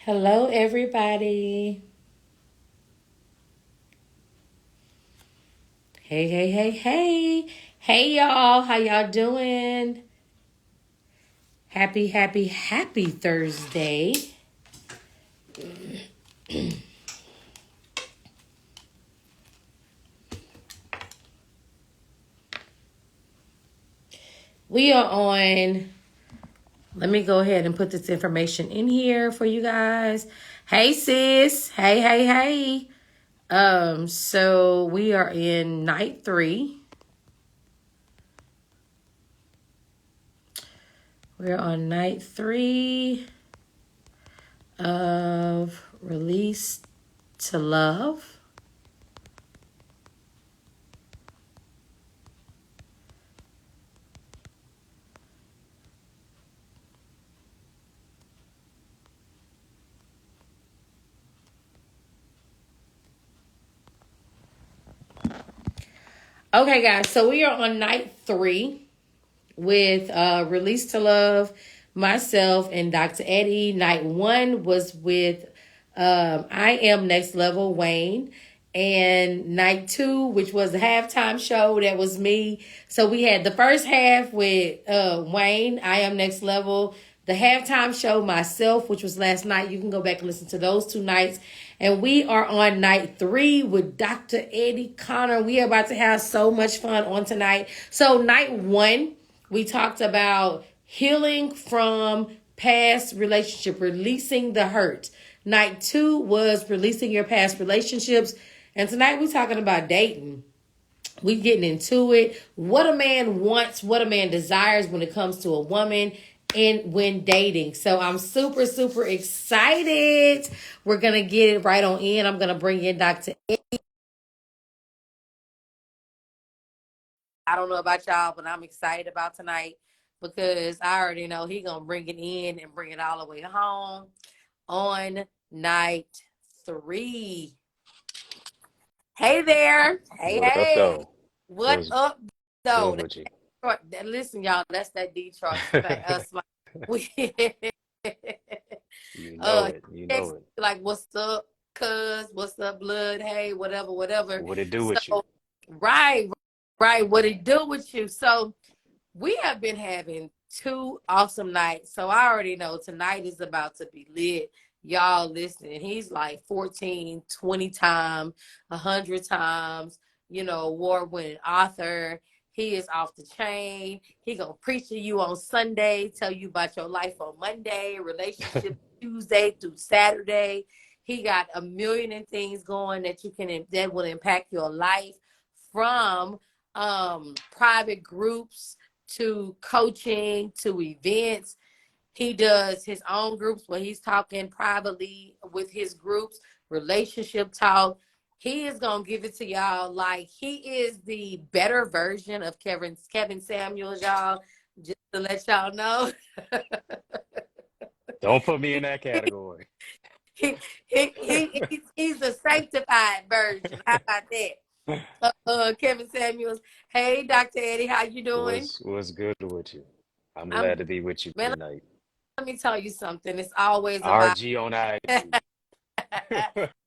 Hello, everybody. Hey, hey, hey, hey. Hey, y'all. How y'all doing? Happy, happy, happy Thursday. We are on. Let me go ahead and put this information in here for you guys. Hey, sis. Hey, hey, hey. So we are in night 3. We're on night 3 of Release to Love. Okay, guys, so we are on night 3 with Release to Love, myself, and Dr. Eddie. Night 1 was with I Am Next Level, Wayne. And night 2, which was a halftime show, that was me. So we had the first half with Wayne, I Am Next Level. The halftime show, myself, which was last night. You can go back and listen to those 2 nights. And we are on night 3 with Dr. Eddie Connor. We are about to have so much fun on tonight. So night 1, we talked about healing from past relationship, releasing the hurt. Night 2 was releasing your past relationships. And tonight we're talking about dating. We getting into it. What a man wants, what a man desires when it comes to a woman and when dating. So I'm super, super excited. We're going to get it right on in. I'm going to bring in Dr. Eddie. I don't know about y'all, but I'm excited about tonight because I already know he going to bring it in and bring it all the way home on night 3. Hey there. Hey, What up, hey. though? What What's up, good though? with you? Listen, y'all, that's that Detroit smile. We, You know uh, it. You text know it. like, what's up, cuz? What's up, blood? Hey, whatever, whatever. What it do with you? So, right, right. What it do with you? So, we have been having 2 awesome nights. So I already know tonight is about to be lit. Y'all listening. He's like 14, 20 times, 100 times, award-winning author. He is off the chain. He gonna preach to you on Sunday, tell you about your life on Monday, relationship Tuesday through Saturday. He got a million and things going that will impact your life, from private groups to coaching to events. He does his own groups where he's talking privately with his groups, relationship talk. He is gonna give it to y'all like he is the better version of Kevin Samuels, y'all. Just to let y'all know. Don't put me in that category. He's the sanctified version. How about that? Kevin Samuels. Hey, Dr. Eddie, how you doing? What's good with you? I'm I'm glad to be with you man. tonight. Let me tell you something. It's always a vibe. RG on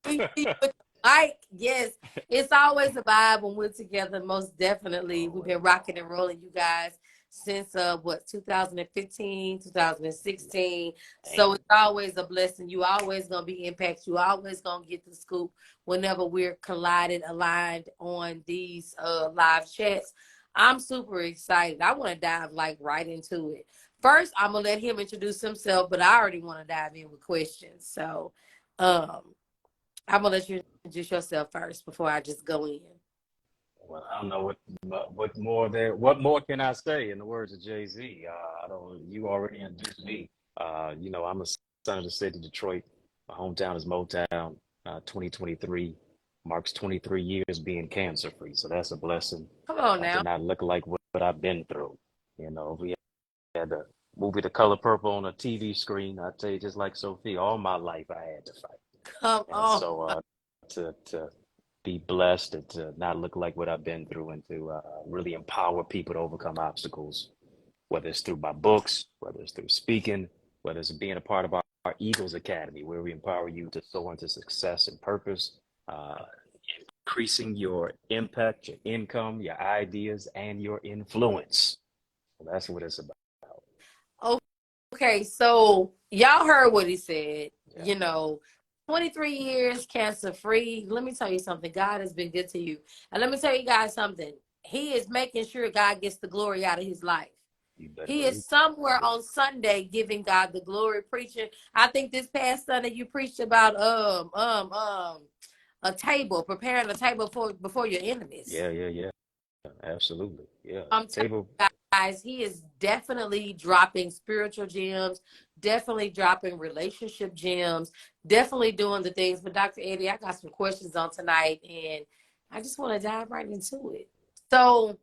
IG. With Mike, yes, it's always a vibe when we're together. Most definitely, we've been Always. rocking and rolling, you guys, since 2015, 2016. So Damn. it's always a blessing. You always gonna be impact. You always gonna get the scoop whenever we're collided, aligned on these live chats. I'm super excited. I want to dive like right into it. First, I'm gonna let him introduce himself, but I already want to dive in with questions. So, um, I'm gonna let you introduce yourself first before I just go in. Well, I don't know what more can I say in the words of Jay-Z? I don't. You already introduced me. I'm a son of the city, Detroit. My hometown is Motown. 2023 marks 23 years being cancer free, so that's a blessing. Come on To now. not look like what I've been through. We had the movie The Color Purple on a TV screen. I tell you, just like Sophie, all my life I had to fight, Come and on. so to be blessed and to not look like what I've been through, and to really empower people to overcome obstacles, whether it's through my books, whether it's through speaking, whether it's being a part of our Eagles Academy, where we empower you to soar into success and purpose, uh, increasing your impact, your income, your ideas, and your influence. So that's what it's about. Okay, so y'all heard what he said. Yeah. You know, 23 years cancer free. Let me tell you something. God has been good to you. And let me tell you guys something. He is making sure God gets the glory out of his life. You better He believe is somewhere it. on Sunday giving God the glory, preaching. I think this past Sunday you preached about a table, preparing a table before your enemies. Yeah. Absolutely. Yeah. I'm telling Table. you guys, he is definitely dropping spiritual gems, definitely dropping relationship gems, definitely doing the things. But Dr. Eddie, I got some questions on tonight, and I just want to dive right into it. So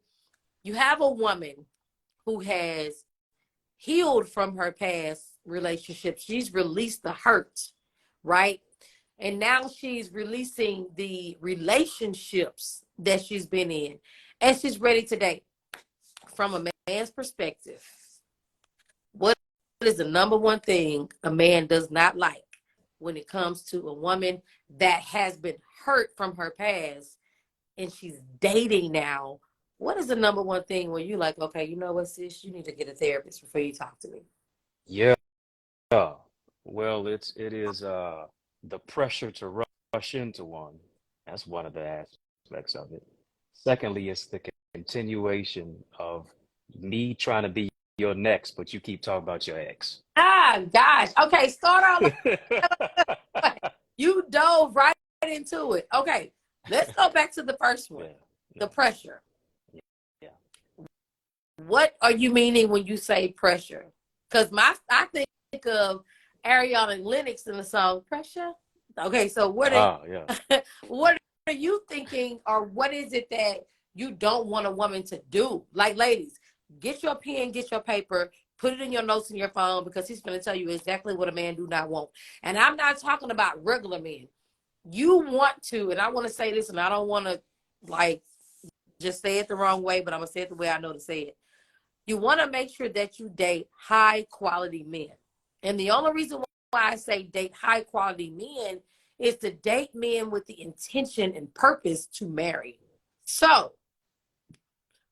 you have a woman who has healed from her past relationship. She's released the hurt, right? And now she's releasing the relationships that she's been in, and she's ready to date. From a man's perspective, what is the number one thing a man does not like when it comes to a woman that has been hurt from her past and she's dating now? What is the number one thing where you like, okay, you know what, sis, you need to get a therapist before you talk to me? Yeah. Well, it is the pressure to rush into one. That's one of the aspects of it. Secondly, it's the continuation of me trying to be your next, but you keep talking about your ex. Ah, gosh. Okay, start all over. You dove right into it. Okay, let's go back to the first one, Yeah. the pressure. Yeah. What are you meaning when you say pressure? Because I think of Ariana Lennox in the song Pressure. Okay, so Yeah. what are you thinking, or what is it that you don't want a woman to do? Like, ladies, get your pen, get your paper, put it in your notes in your phone, because he's going to tell you exactly what a man do not want. And I'm not talking about regular men. You want to, and I want to say this, and I don't want to like just say it the wrong way, but I'm gonna say it the way I know to say it. You want to make sure that you date high quality men. And the only reason why I say date high quality men is to date men with the intention and purpose to marry. So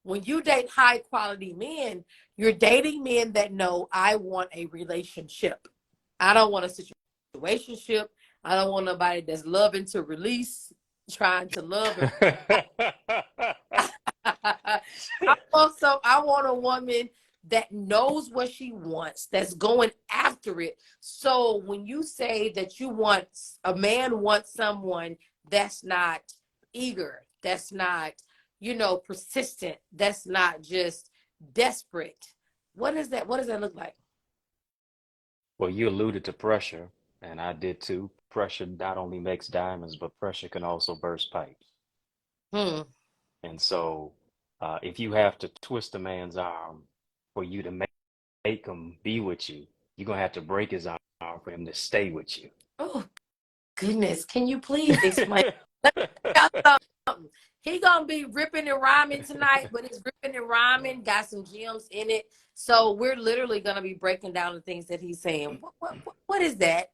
when you date high quality men, you're dating men that know, I want a relationship. I don't want a situationship. I don't want nobody that's loving to release, trying to love and I want a woman that knows what she wants, that's going after it. So when you say that you want a man wants someone that's not eager, that's not, persistent, that's not just desperate. What is that? What does that look like? Well, you alluded to pressure, and I did too. Pressure not only makes diamonds, but pressure can also burst pipes. Hmm. And so, if you have to twist a man's arm for you to make him be with you, you're gonna have to break his arm for him to stay with you. Oh goodness. Can you please explain? Let me tell you something. He gonna be ripping and rhyming tonight, but it's ripping and rhyming, got some gems in it. So we're literally gonna be breaking down the things that he's saying. What is that?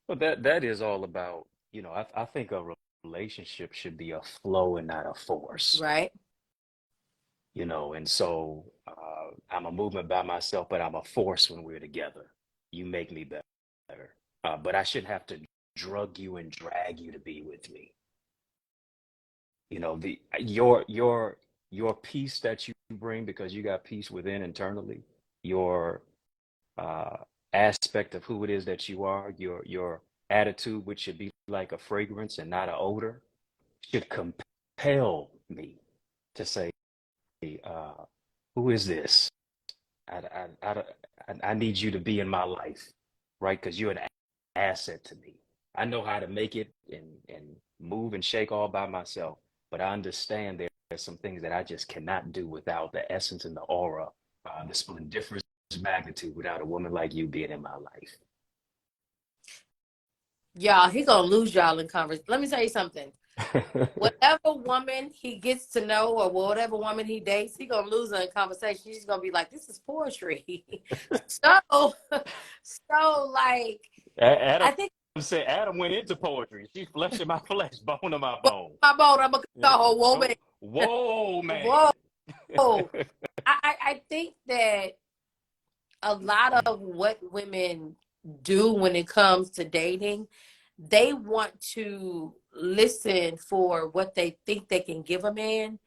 But that is all about, I think a relationship should be a flow and not a force, Right? and so I'm a movement by myself, but I'm a force when we're together. You make me better. But I shouldn't have to drug you and drag you to be with me. The your peace that you bring because you got peace within internally, your uh, aspect of who it is that you are, your attitude, which should be like a fragrance and not an odor, should compel me to say, uh, "Who is this? I, I need you to be in my life, right? Because you're an asset to me. I know how to make it and move and shake all by myself, but I understand there's some things that I just cannot do without the essence and the aura, the splendiferous magnitude without a woman like you being in my life." Y'all, he gonna lose y'all in conversation. Let me tell you something. Whatever woman he gets to know or whatever woman he dates, he gonna lose her in conversation. She's gonna be like, "This is poetry." so, so like, Adam I think said Adam went into poetry. She's flesh of my flesh, bone of my bone. my boat, I'm a Yeah. whole woman. Whoa, man. Whoa. I think that a lot of what women do when it comes to dating, they want to listen for what they think they can give a man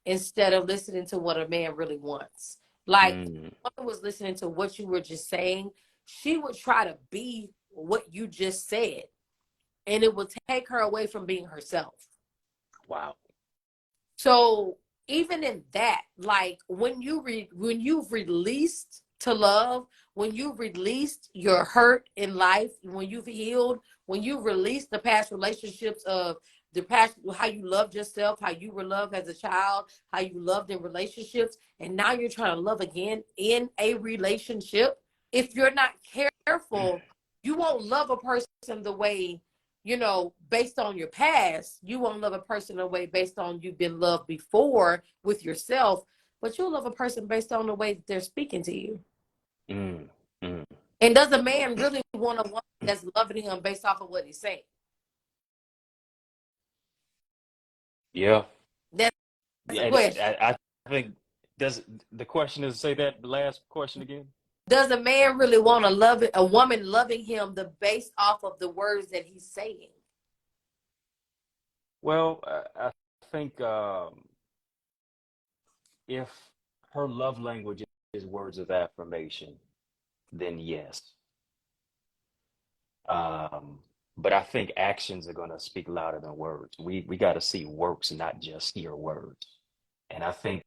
instead of listening to what a man really wants. Like, Mm, if a woman was listening to what you were just saying, she would try to be what you just said, and it would take her away from being herself. wow. So even in that, like when you've released to love, when you've released your hurt in life, when you've healed, when you've released the past relationships of the past, how you loved yourself, how you were loved as a child, how you loved in relationships, and now you're trying to love again in a relationship. If you're not careful, you won't love a person the way, based on your past. You won't love a person the way based on you've been loved before with yourself, but you'll love a person based on the way that they're speaking to you. Mm, mm. And does a man really want a woman that's loving him based off of what he's saying? Yeah. That's a Yeah. question. I think does the question is say that last question again? Does a man really want to love a woman loving him the based off of the words that he's saying? Well, I think if her love language is words of affirmation, then yes. Um, but I think actions are going to speak louder than words. We got to see works, not just hear words. And I think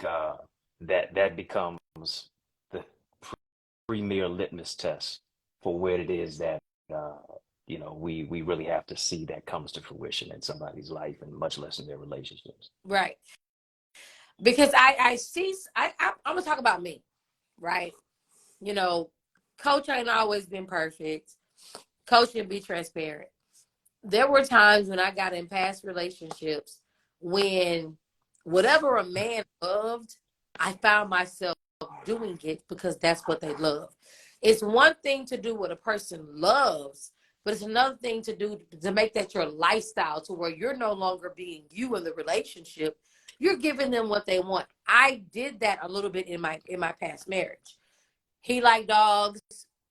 uh, that becomes the premier litmus test for where it is that uh, we really have to see that comes to fruition in somebody's life, and much less in their relationships. Right. Because I see, I'm going to talk about me, right? You know, Coach ain't always been perfect. Coach can be transparent. There were times when I got in past relationships when whatever a man loved, I found myself doing it because that's what they love. It's one thing to do what a person loves, but it's another thing to do to make that your lifestyle to where you're no longer being you in the relationship. You're giving them what they want. I did that a little bit in my past marriage. He liked dogs.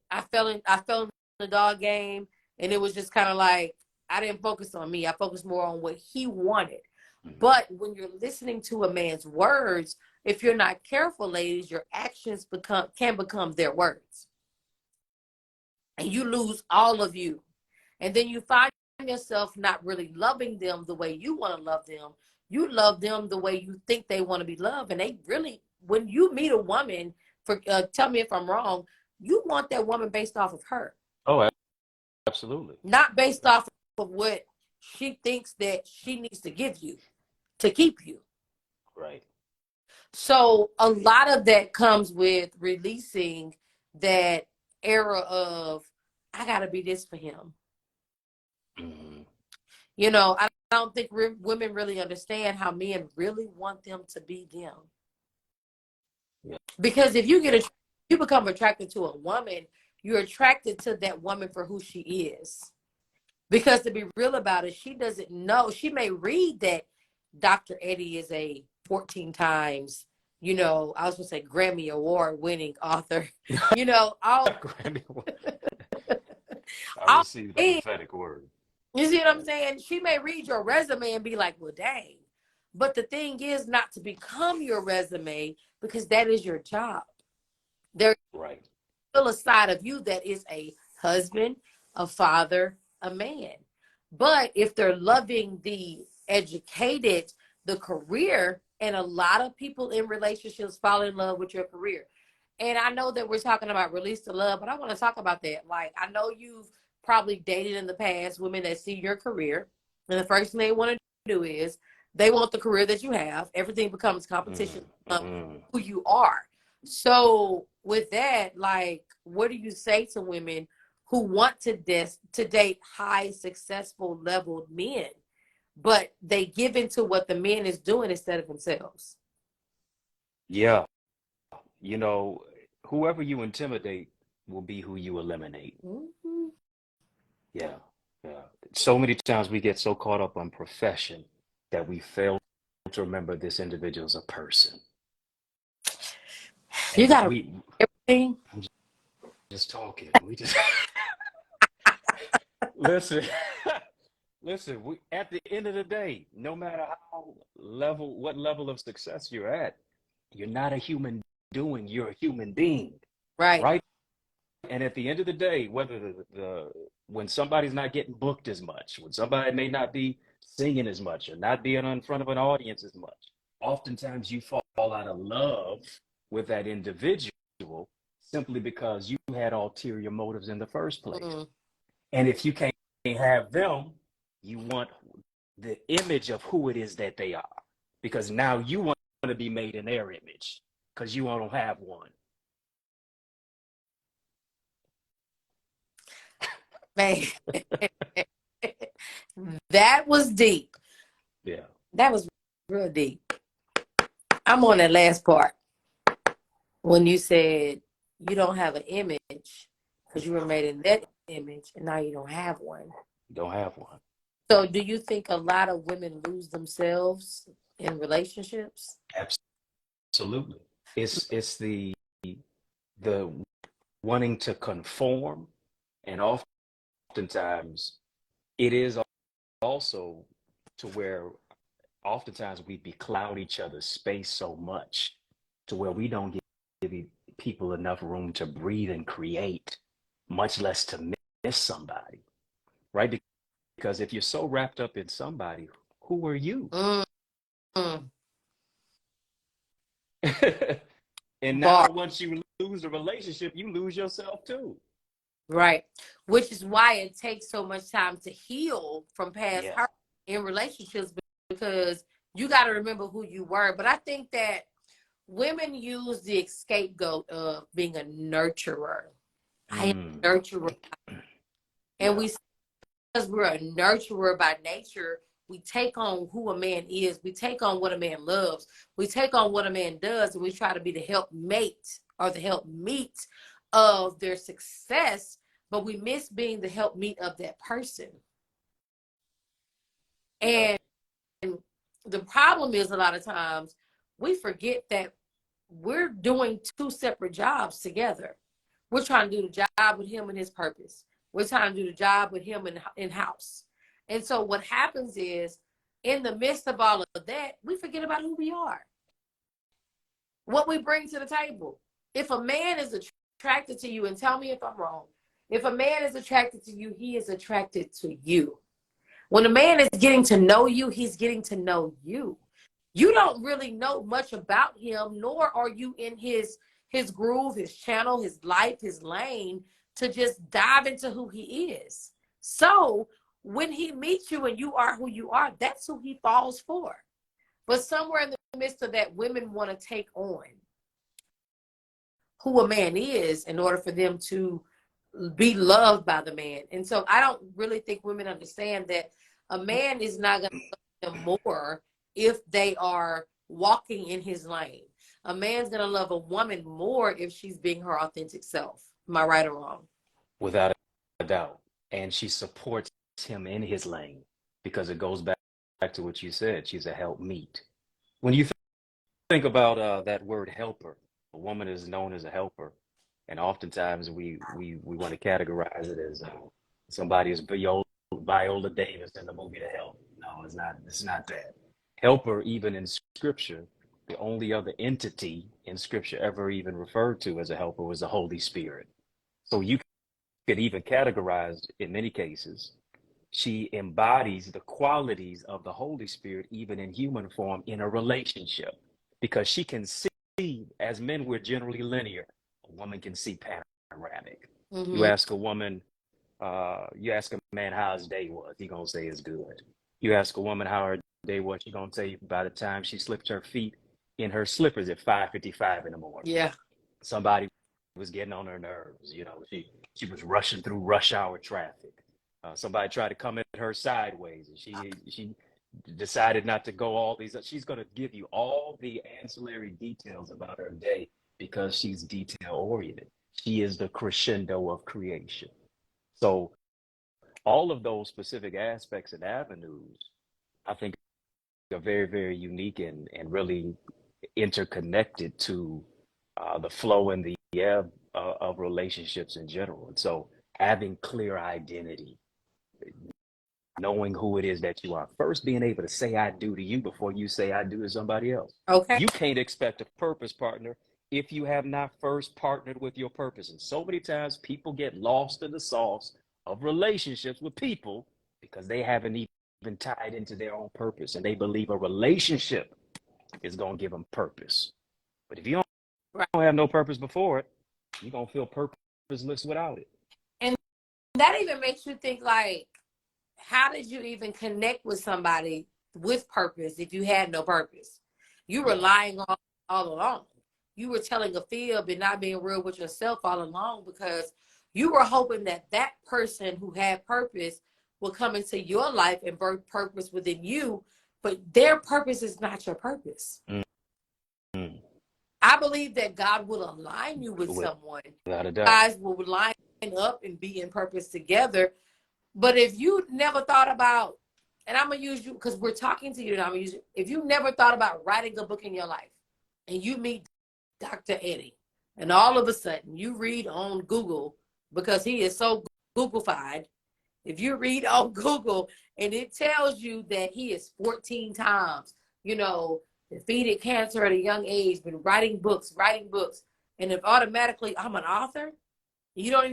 I fell in the dog game, and it was just kind of like I didn't focus on me. I focused more on what he wanted. Mhm. But when you're listening to a man's words, if you're not careful, ladies, your actions can become their words, and you lose all of you. And then you find yourself not really loving them the way you want to love them. You love them the way you think they want to be loved, and they really, when you meet a woman, for tell me if I'm wrong, you want that woman based off of her, Oh, absolutely. not based off of what she thinks that she needs to give you to keep you. Right. So a lot of that comes with releasing that era of I gotta be this for him. Mhm. I don't think women really understand how men really want them to be them. Yeah. Because if you become attracted to a woman, you're attracted to that woman for who she is. Because to be real about it, she doesn't know. She may read that Dr. Eddie is a 14 times, I was going to say Grammy Award winning author. All, Granny, I all received the in. prophetic word. You see what Yeah. I'm saying? She may read your resume and be like, well, dang. But the thing is not to become your resume because that is your job. There's Right. still a side of you that is a husband, a father, a man. But if they're loving the educated, the career, and a lot of people in relationships fall in love with your career. And I know that we're talking about release to love, but I want to talk about that. Like, I know you've probably dated in the past women that see your career, and the first thing they want to do is they want the career that you have. Everything becomes competition of Mm-hmm. who you are. So with that, like, what do you say to women who want to date high successful leveled men, but they give into what the man is doing instead of themselves. Yeah. You know, whoever you intimidate will be who you eliminate. Mm-hmm. Yeah. Yeah. So many times we get so caught up on profession that we fail to remember this individual is a person. You And got to everything. I'm just talking. We just listen. Listen, at the end of the day, no matter what level of success you're at, you're not a human doing, you're a human being, Right. right? And at the end of the day, whether when somebody's not getting booked as much, when somebody may not be singing as much or not being in front of an audience as much, oftentimes you fall out of love with that individual simply because you had ulterior motives in the first place. Mm. And if you can't have them, you want the image of who it is that they are, because now you want to be made in their image because you don't have one. Man, that was deep. Yeah. That was real deep. I'm on that last part when you said you don't have an image because you were made in that image and now you don't have one. You don't have one. So do you think a lot of women lose themselves in relationships? Absolutely. It's the wanting to conform, and oftentimes it is also to where oftentimes we becloud each other's space so much to where we don't give people enough room to breathe and create, much less to miss somebody, right? Because if you're so wrapped up in somebody, who are you? Mm-hmm. And Bar. now once you lose a relationship, you lose yourself too. Right. Which is why it takes so much time to heal from past Yeah. hurt in relationships, because you got to remember who you were. But I think that women use the scapegoat of being a nurturer. I am a nurturer. And Yeah. because we're a nurturer by nature, we take on who a man is. We take on what a man loves. We take on what a man does, and we try to be the helpmate or the helpmeet of their success, but we miss being the helpmeet of that person. And the problem is a lot of times we forget that we're doing two separate jobs together. We're trying to do the job with him and his purpose. We're trying to do the job with him in house. And so what happens is, in the midst of all of that, we forget about who we are, what we bring to the table. If a man is attracted to you, and tell me if I'm wrong, if a man is attracted to you, he is attracted to you. When a man is getting to know you, he's getting to know you. You don't really know much about him, nor are you in his groove, his channel, his life, his lane to just dive into who he is. So when he meets you and you are who you are, that's who he falls for. But somewhere in the midst of that, women want to take on who a man is in order for them to be loved by the man. And so I don't really think women understand that a man is not going to love them more if they are walking in his lane. A man's going to love a woman more if she's being her authentic self. Am I right or wrong? Without a doubt. And she supports him in his lane, because it goes back to what you said. She's a helpmeet. When you think about that word helper, a woman is known as a helper. And oftentimes we want to categorize it as somebody is Viola Davis in the movie The Help. No, it's not. It's not that. Helper, even in scripture, the only other entity in scripture ever even referred to as a helper was the Holy Spirit. So you could even categorize, in many cases, she embodies the qualities of the Holy Spirit, even in human form, in a relationship, because she can see, as men, we're generally linear. A woman can see panoramic. Mm-hmm. You ask a man how his day was, he gonna say it's good. You ask a woman how her day was, she gonna tell you by the time she slipped her feet in her slippers at 5:55 in the morning. Yeah. Somebody was getting on her nerves. She was rushing through rush hour traffic. Somebody tried to come at her sideways, and she decided not to go all these. She's going to give you all the ancillary details about her day because she's detail oriented. She is the crescendo of creation. So all of those specific aspects and avenues, I think, are very, very unique and really interconnected to the flow and the ebb of relationships in general. And so having clear identity, knowing who it is that you are, first being able to say I do to you before you say I do to somebody else. Okay. You can't expect a purpose partner if you have not first partnered with your purpose. And so many times people get lost in the sauce of relationships with people because they haven't even tied into their own purpose, and they believe a relationship is going to give them purpose. But if you don't have no purpose before it, you're going to feel purposeless without it. And that even makes you think, like, how did you even connect with somebody with purpose if you had no purpose? You were lying all along. You were telling a fib and not being real with yourself all along because you were hoping that that person who had purpose will come into your life and birth purpose within you, but their purpose is not your purpose. Mm-hmm. I believe that God will align you with someone. Without a doubt. Guys will line up and be in purpose together. But if you never thought about, and I'm going to use you because we're talking to you and I'm going to use you. If you never thought about writing a book in your life and you meet Dr. Eddie and all of a sudden you read on Google because he is so Googleified. If you read on Google and it tells you that he is 14 times, defeated cancer at a young age, been writing books. And if automatically I'm an author, you don't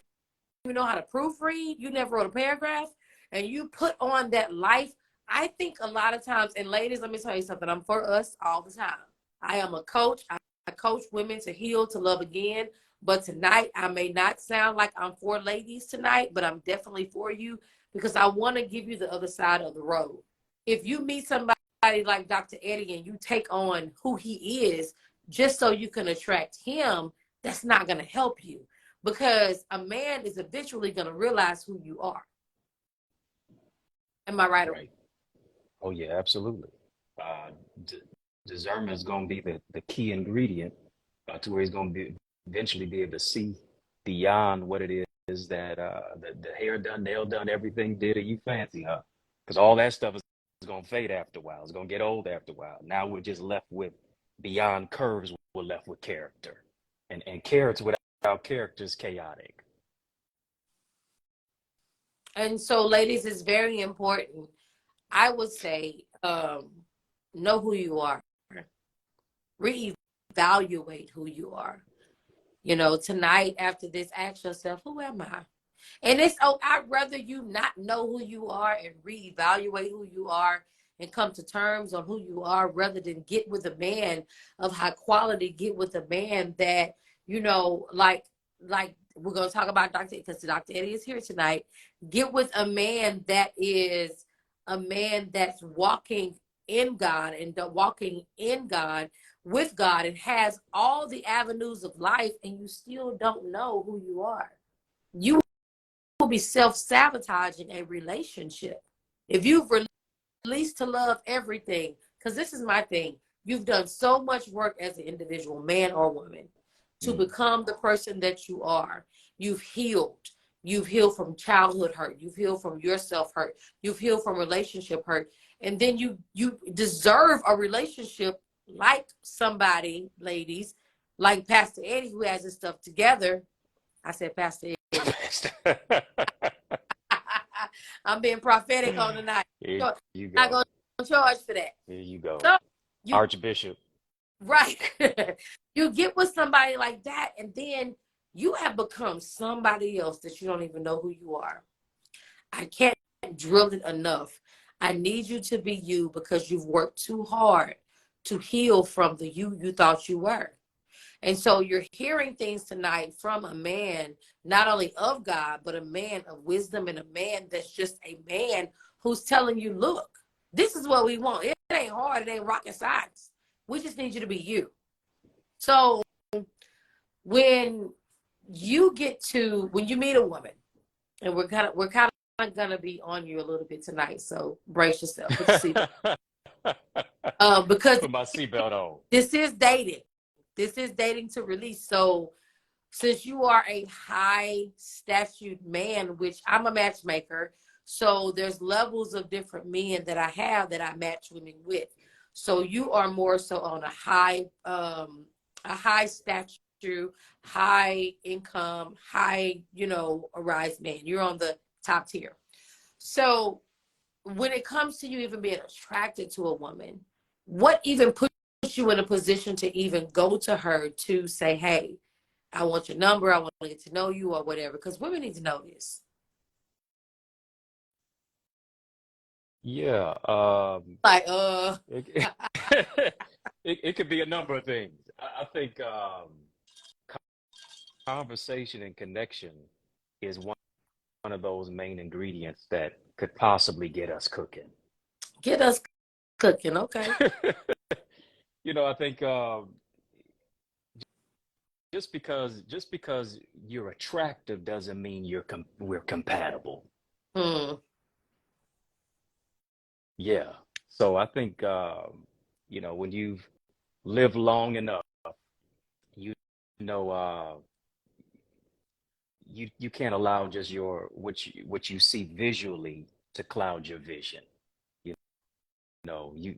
even know how to proofread, you never wrote a paragraph, and you put on that life. I think a lot of times, and ladies, let me tell you something, I'm for us all the time. I am a coach. I coach women to heal, to love again. But tonight, I may not sound like I'm for ladies tonight, but I'm definitely for you because I want to give you the other side of the road. If you meet somebody like Dr. Eddie and you take on who he is just so you can attract him, that's not going to help you because a man is eventually going to realize who you are. Am I right? Right. Oh, yeah, absolutely. Discernment is going to be the key ingredient to where he's going to eventually be able to see beyond what it is that the hair done, nail done, everything did, or you fancy, huh? Because all that stuff is going to fade after a while. It's going to get old after a while. Now we're just left with beyond curves. We're left with character, and character without character is chaotic. And so, ladies, it's very important. I would say, know who you are. Reevaluate who you are. Tonight after this, ask yourself, who am I? And I'd rather you not know who you are and reevaluate who you are and come to terms on who you are rather than get with a man of high quality, get with a man that, like we're going to talk about because Dr. Eddie is here tonight. Get with a man that is a man that's walking in God and walking in God with God and has all the avenues of life, and you still don't know who you are. You will be self-sabotaging a relationship. If you've released to love everything, because this is my thing, you've done so much work as an individual, man or woman, to become the person that you are. You've healed. You've healed from childhood hurt. You've healed from yourself hurt. You've healed from relationship hurt. And then you deserve a relationship like somebody, ladies, like Pastor Eddie, who has his stuff together. I said Pastor Eddie. I'm being prophetic on tonight. Here you go. I'm not going to charge for that. Here you go. So Archbishop. Right. You get with somebody like that, and then you have become somebody else that you don't even know who you are. I can't drill it enough. I need you to be you because you've worked too hard to heal from the you thought you were. And so you're hearing things tonight from a man, not only of God, but a man of wisdom and a man that's just a man who's telling you, look, this is what we want. It ain't hard. It ain't rocket science. We just need you to be you. So when you meet a woman, and we're kind gonna be on you a little bit tonight, so brace yourself. Put your seatbelt. Because Put my seatbelt on. this is dating. This is dating to release. So since you are a high statute man, which I'm a matchmaker, so there's levels of different men that I have that I match women with. So you are more so on a high stature, high income, high, arise man. You're on the top tier. So when it comes to you even being attracted to a woman, what even puts you in a position to even go to her to say, hey, I want your number, I want to get to know you or whatever? Because women need to know this. Yeah. Like, It, it could be a number of things. I think conversation and connection is one of those main ingredients that could possibly get us cooking. get us cooking, okay? I think just because you're attractive doesn't mean we're compatible. Hmm. Yeah. So I think when you've lived long enough, you know you can't allow just your what you see visually to cloud your vision. You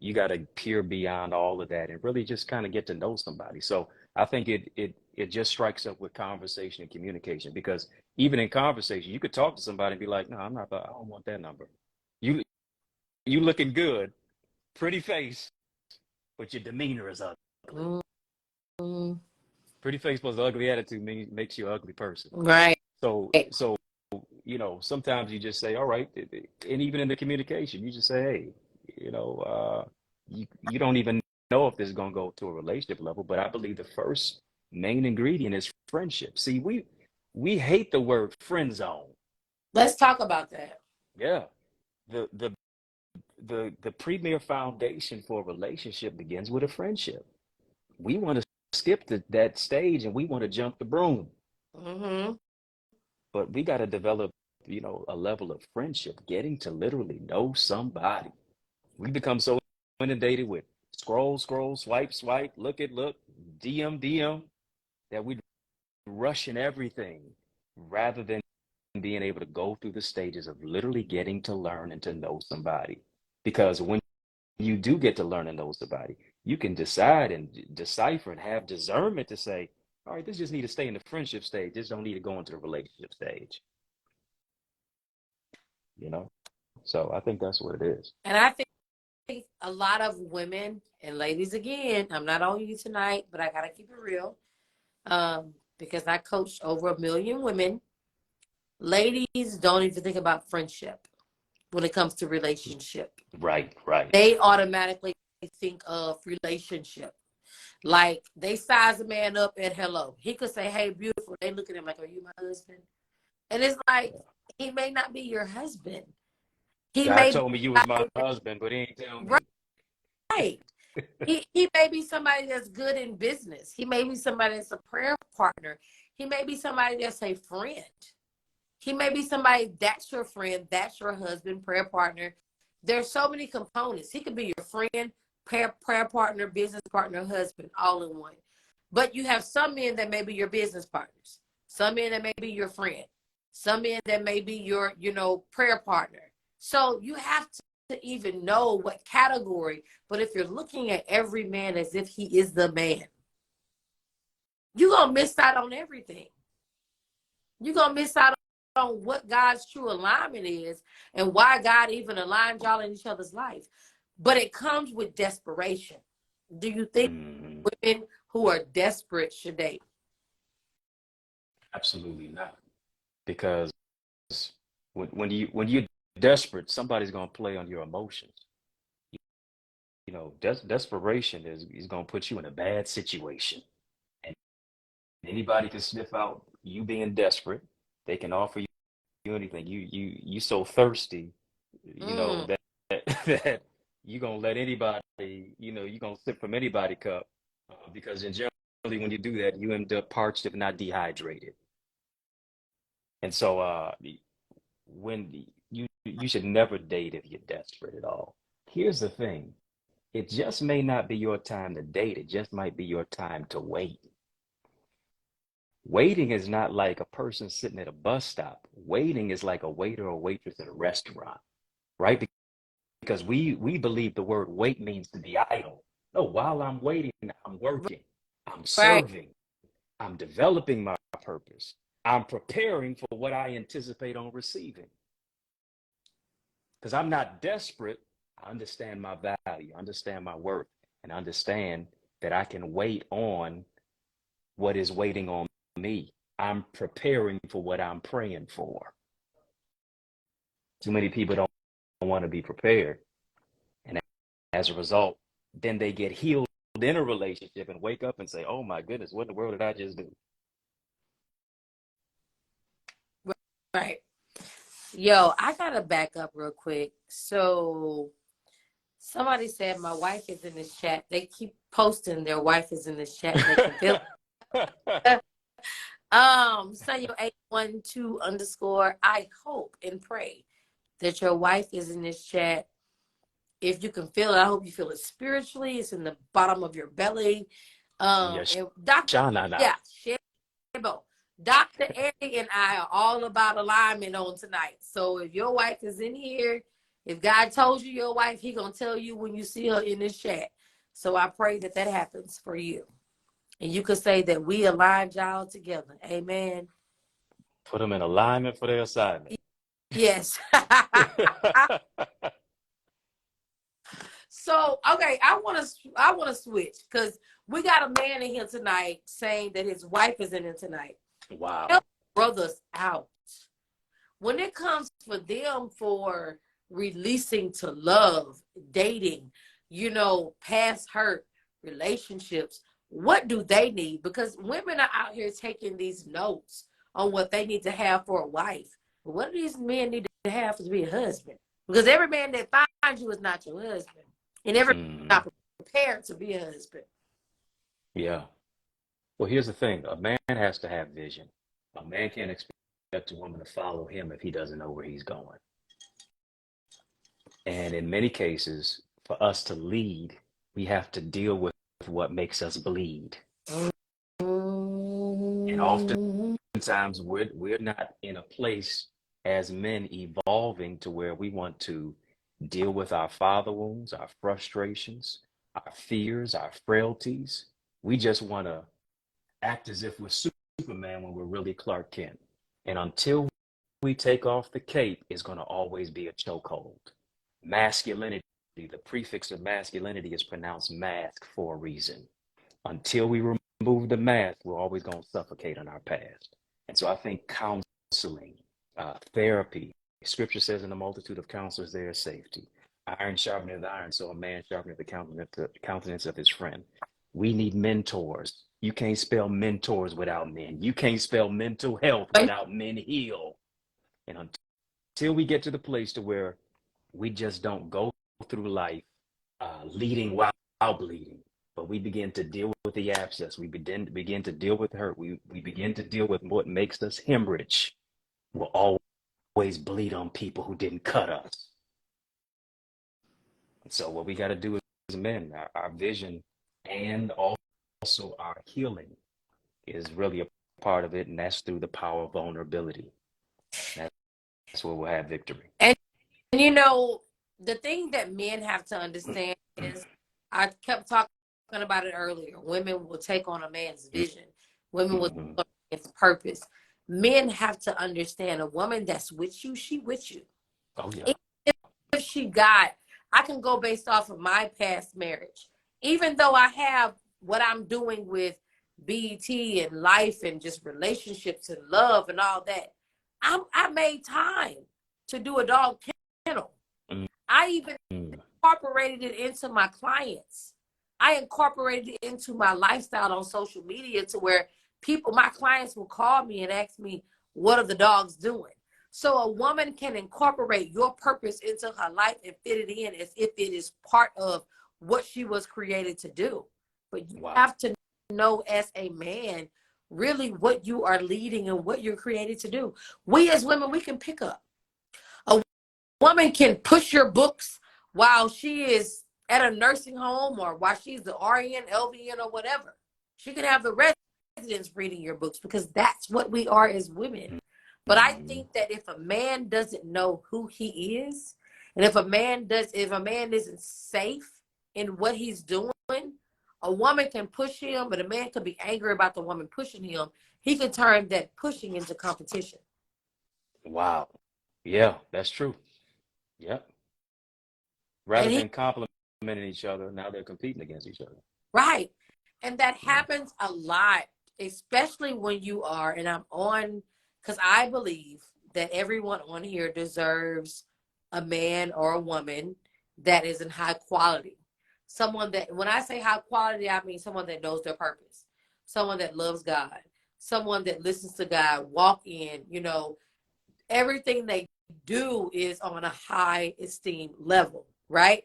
you got to peer beyond all of that and really just kind of get to know somebody. So I think it just strikes up with conversation and communication, because even in conversation you could talk to somebody and be like, no, I don't want that number. You you looking good, pretty face, but your demeanor is ugly. Mm-hmm. Pretty face plus ugly attitude makes you an ugly person. Right. So sometimes you just say, all right, and even in the communication, you just say, hey, you don't even know if this is gonna go to a relationship level, but I believe the first main ingredient is friendship. See, we hate the word friend zone. Let's talk about that. Yeah. The the the premier foundation for a relationship begins with a friendship. We want to skip that stage and we want to jump the broom. Mm-hmm. But we got to develop, a level of friendship, getting to literally know somebody. We become so inundated with scroll, scroll, swipe, swipe, look at look, DM, DM, that we rushing everything rather than being able to go through the stages of literally getting to learn and to know somebody. Because when you do get to learn and know somebody, you can decide and decipher and have discernment to say, all right, this just need to stay in the friendship stage. This don't need to go into the relationship stage. you know? So I think that's what it is. And I think a lot of women and ladies, again, I'm not on you tonight, but I gotta keep it real. Because I coached over 1 million women. Ladies don't even think about friendship when it comes to relationship. Right, right. They automatically think of relationship. Like they size a man up at hello. He could say, hey, beautiful. They look at him like, are you my husband? And it's like, he may not be your husband. He God may be told me you was my husband, but he ain't tell me. right. He may be somebody that's good in business. He may be somebody that's a prayer partner. He may be somebody that's a friend. He may be somebody that's your friend, that's your husband, prayer partner. There's so many components. He could be your friend, prayer partner, business partner, husband, all in one. But you have some men that may be your business partners, some men that may be your friend, some men that may be your, prayer partner. So you have to even know what category. But if you're looking at every man as if he is the man, you're going to miss out on everything. You're going to miss out on what God's true alignment is and why God even aligned y'all in each other's life. But it comes with desperation. Do you think women who are desperate should date? Absolutely not. Because when you're desperate, somebody's gonna play on your emotions. Desperation is gonna put you in a bad situation. And anybody can sniff out you being desperate. They can offer you anything. You so thirsty, that that you gonna let anybody, you gonna sip from anybody cup, because in generally when you do that, you end up parched if not dehydrated. And so when you should never date if you're desperate at all. Here's the thing. It just may not be your time to date. It just might be your time to wait. Waiting is not like a person sitting at a bus stop. Waiting is like a waiter or waitress at a restaurant, right? Because we believe the word wait means to be idle. No, while I'm waiting, I'm working, I'm Right. serving, I'm developing my purpose. I'm preparing for what I anticipate on receiving. Because I'm not desperate. I understand my value, understand my worth, and understand that I can wait on what is waiting on me. I'm preparing for what I'm praying for. Too many people don't want to be prepared. And as a result, then they get healed in a relationship and wake up and say, oh my goodness, what in the world did I just do? Right. Yo, I gotta back up real quick. So somebody said my wife is in this chat. They keep posting their wife is in this chat and they can feel it. Sanyo 812 underscore. I hope and pray that your wife is in this chat. If you can feel it, I hope you feel it spiritually. It's in the bottom of your belly. Yes, And Dr. Shana. Yeah, Shebo. Dr. Eddie and I are all about alignment on tonight. So if your wife is in here, if God told you your wife, he gonna tell you when you see her in this chat. So I pray that that happens for you. And you could say that we aligned y'all together. Amen. Put them in alignment for their assignment. Yes. So, okay, I want to switch because we got a man in here tonight saying that his wife is in here tonight. Wow. Help brothers out. When it comes for them for releasing to love, dating, past hurt, relationships, what do they need? Because women are out here taking these notes on what they need to have for a wife. But what do these men need to have to be a husband? Because every man that finds you is not your husband. And every man is not prepared to be a husband. Yeah. Well, here's the thing. A man has to have vision. A man can't expect a woman to follow him if he doesn't know where he's going. And in many cases, for us to lead, we have to deal with what makes us bleed. And oftentimes we're not in a place as men evolving to where we want to deal with our father wounds, our frustrations, our fears, our frailties. We just want to act as if we're Superman when we're really Clark Kent. And until we take off the cape, it's going to always be a chokehold. Masculinity, the prefix of masculinity is pronounced mask for a reason. Until we remove the mask, we're always going to suffocate on our past. And so I think counseling, therapy, scripture says in the multitude of counselors there is safety. Iron sharpeneth iron, so a man sharpeneth the countenance of his friend. We need mentors. You can't spell mentors without men. You can't spell mental health without men heal. And until we get to the place to where we just don't go through life leading while bleeding, but we begin to deal with the abscess. We begin to deal with hurt. We begin to deal with what makes us hemorrhage. We'll always bleed on people who didn't cut us. And so what we got to do as men, our vision and also our healing is really a part of it, and that's through the power of vulnerability. That's where we'll have victory. And the thing that men have to understand is, I kept talking about it earlier. Women will take on a man's vision. Women will take on a man's purpose. Men have to understand a woman that's with you, she with you. Oh yeah. If she I can go based off of my past marriage. Even though I have what I'm doing with BET and life and just relationships and love and all that, I made time to do a dog kennel. I even incorporated it into my clients. I incorporated it into my lifestyle on social media to where my clients will call me and ask me, what are the dogs doing? So a woman can incorporate your purpose into her life and fit it in as if it is part of what she was created to do. But you have to know as a man really what you are leading and what you're created to do. We as women, we can pick up. woman can push your books while she is at a nursing home or while she's the RN, LVN, or whatever. She can have the residents reading your books because that's what we are as women. But I Mm-hmm. think that if a man doesn't know who he is, and if a man isn't safe in what he's doing, a woman can push him, but a man could be angry about the woman pushing him. He could turn that pushing into competition. Wow. Yeah, that's true. Yep. Rather And he than complimenting each other, now they're competing against each other. right. And that Yeah. happens a lot, especially when you are, and I'm on, because I believe that everyone on here deserves a man or a woman that is in high quality. Someone that, when I say high quality, I mean someone that knows their purpose, someone that loves God, someone that listens to God, walk in, everything they do is on a high esteem level, right?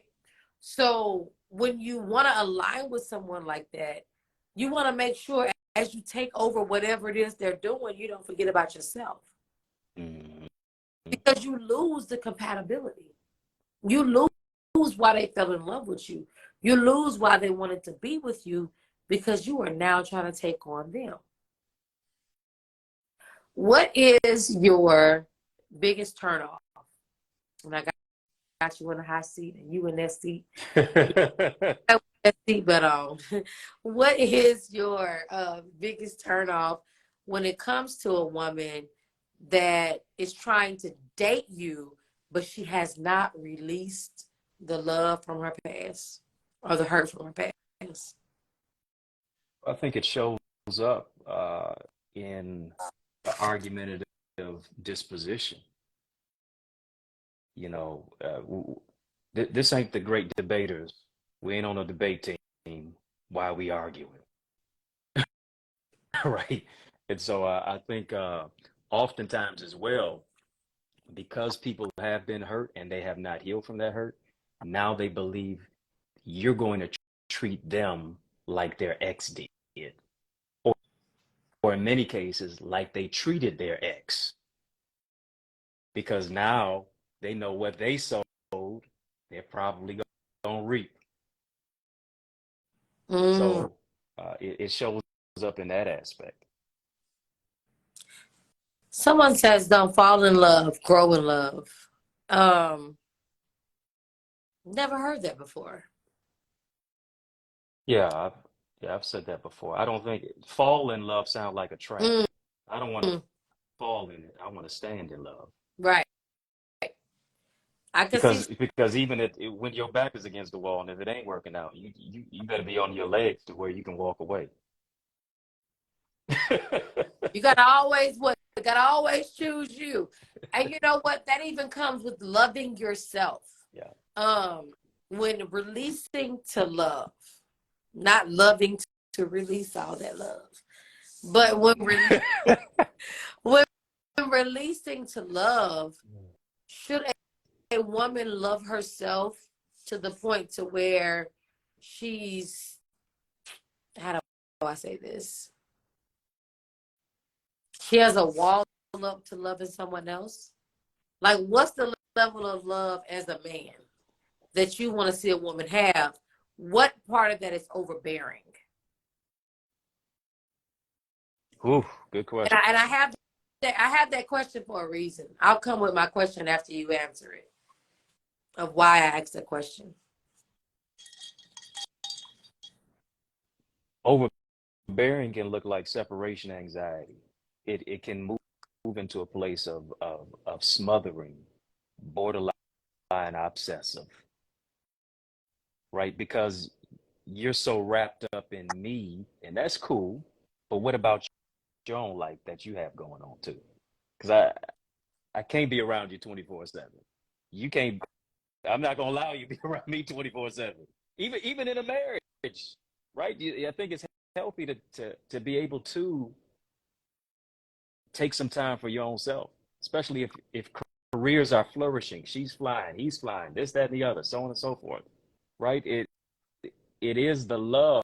So when you want to align with someone like that, you want to make sure as you take over whatever it is they're doing, you don't forget about yourself Mm-hmm. because you lose the compatibility. You lose why they fell in love with you. You lose why they wanted to be with you because you are now trying to take on them. What is your biggest turnoff? And I got you in a hot seat and you in that seat. That seatbelt on. What is your biggest turnoff when it comes to a woman that is trying to date you, but she has not released the love from her past or the hurt from her past? I think it shows up in the argumentative disposition. You know, this ain't the great debaters. We ain't on a debate team while we arguing, right? And so I think oftentimes as well, because people have been hurt and they have not healed from that hurt, now they believe you're going to treat them like their ex did, or, or in many cases, like they treated their ex, because now they know what they sowed, they're probably going to reap. Mm. So it shows up in that aspect. Someone says don't fall in love, grow in love. Um, Never heard that before. Yeah, I've said that before. I don't think fall in love sounds like a trap. Mm. I don't want to fall in it. I want to stand in love. Right. I could see. Because even when your back is against the wall and if it ain't working out, you better be on your legs to where you can walk away. You gotta always what? You gotta always choose you. And you know what? That even comes with loving yourself. Yeah. When releasing to love, not loving to release all that love, but when releasing to love, should a woman love herself to the point to where she's, how do I say this? She has a wall up to loving someone else. Like, what's the level of love as a man that you want to see a woman have? What part of that is overbearing? Ooh, good question. And I have that question for a reason. I'll come with my question after you answer it, of why I asked the question. Overbearing can look like separation anxiety. It can move into a place of smothering, borderline obsessive, right? Because you're so wrapped up in me, and that's cool. But what about your own life that you have going on too? Because I can't be around you 24/7. You can't. I'm not gonna allow you to be around me 24/7. Even in a marriage, right? I think it's healthy to be able to take some time for your own self, especially if careers are flourishing. She's flying, he's flying, this, that, and the other, so on and so forth, right? It is the love,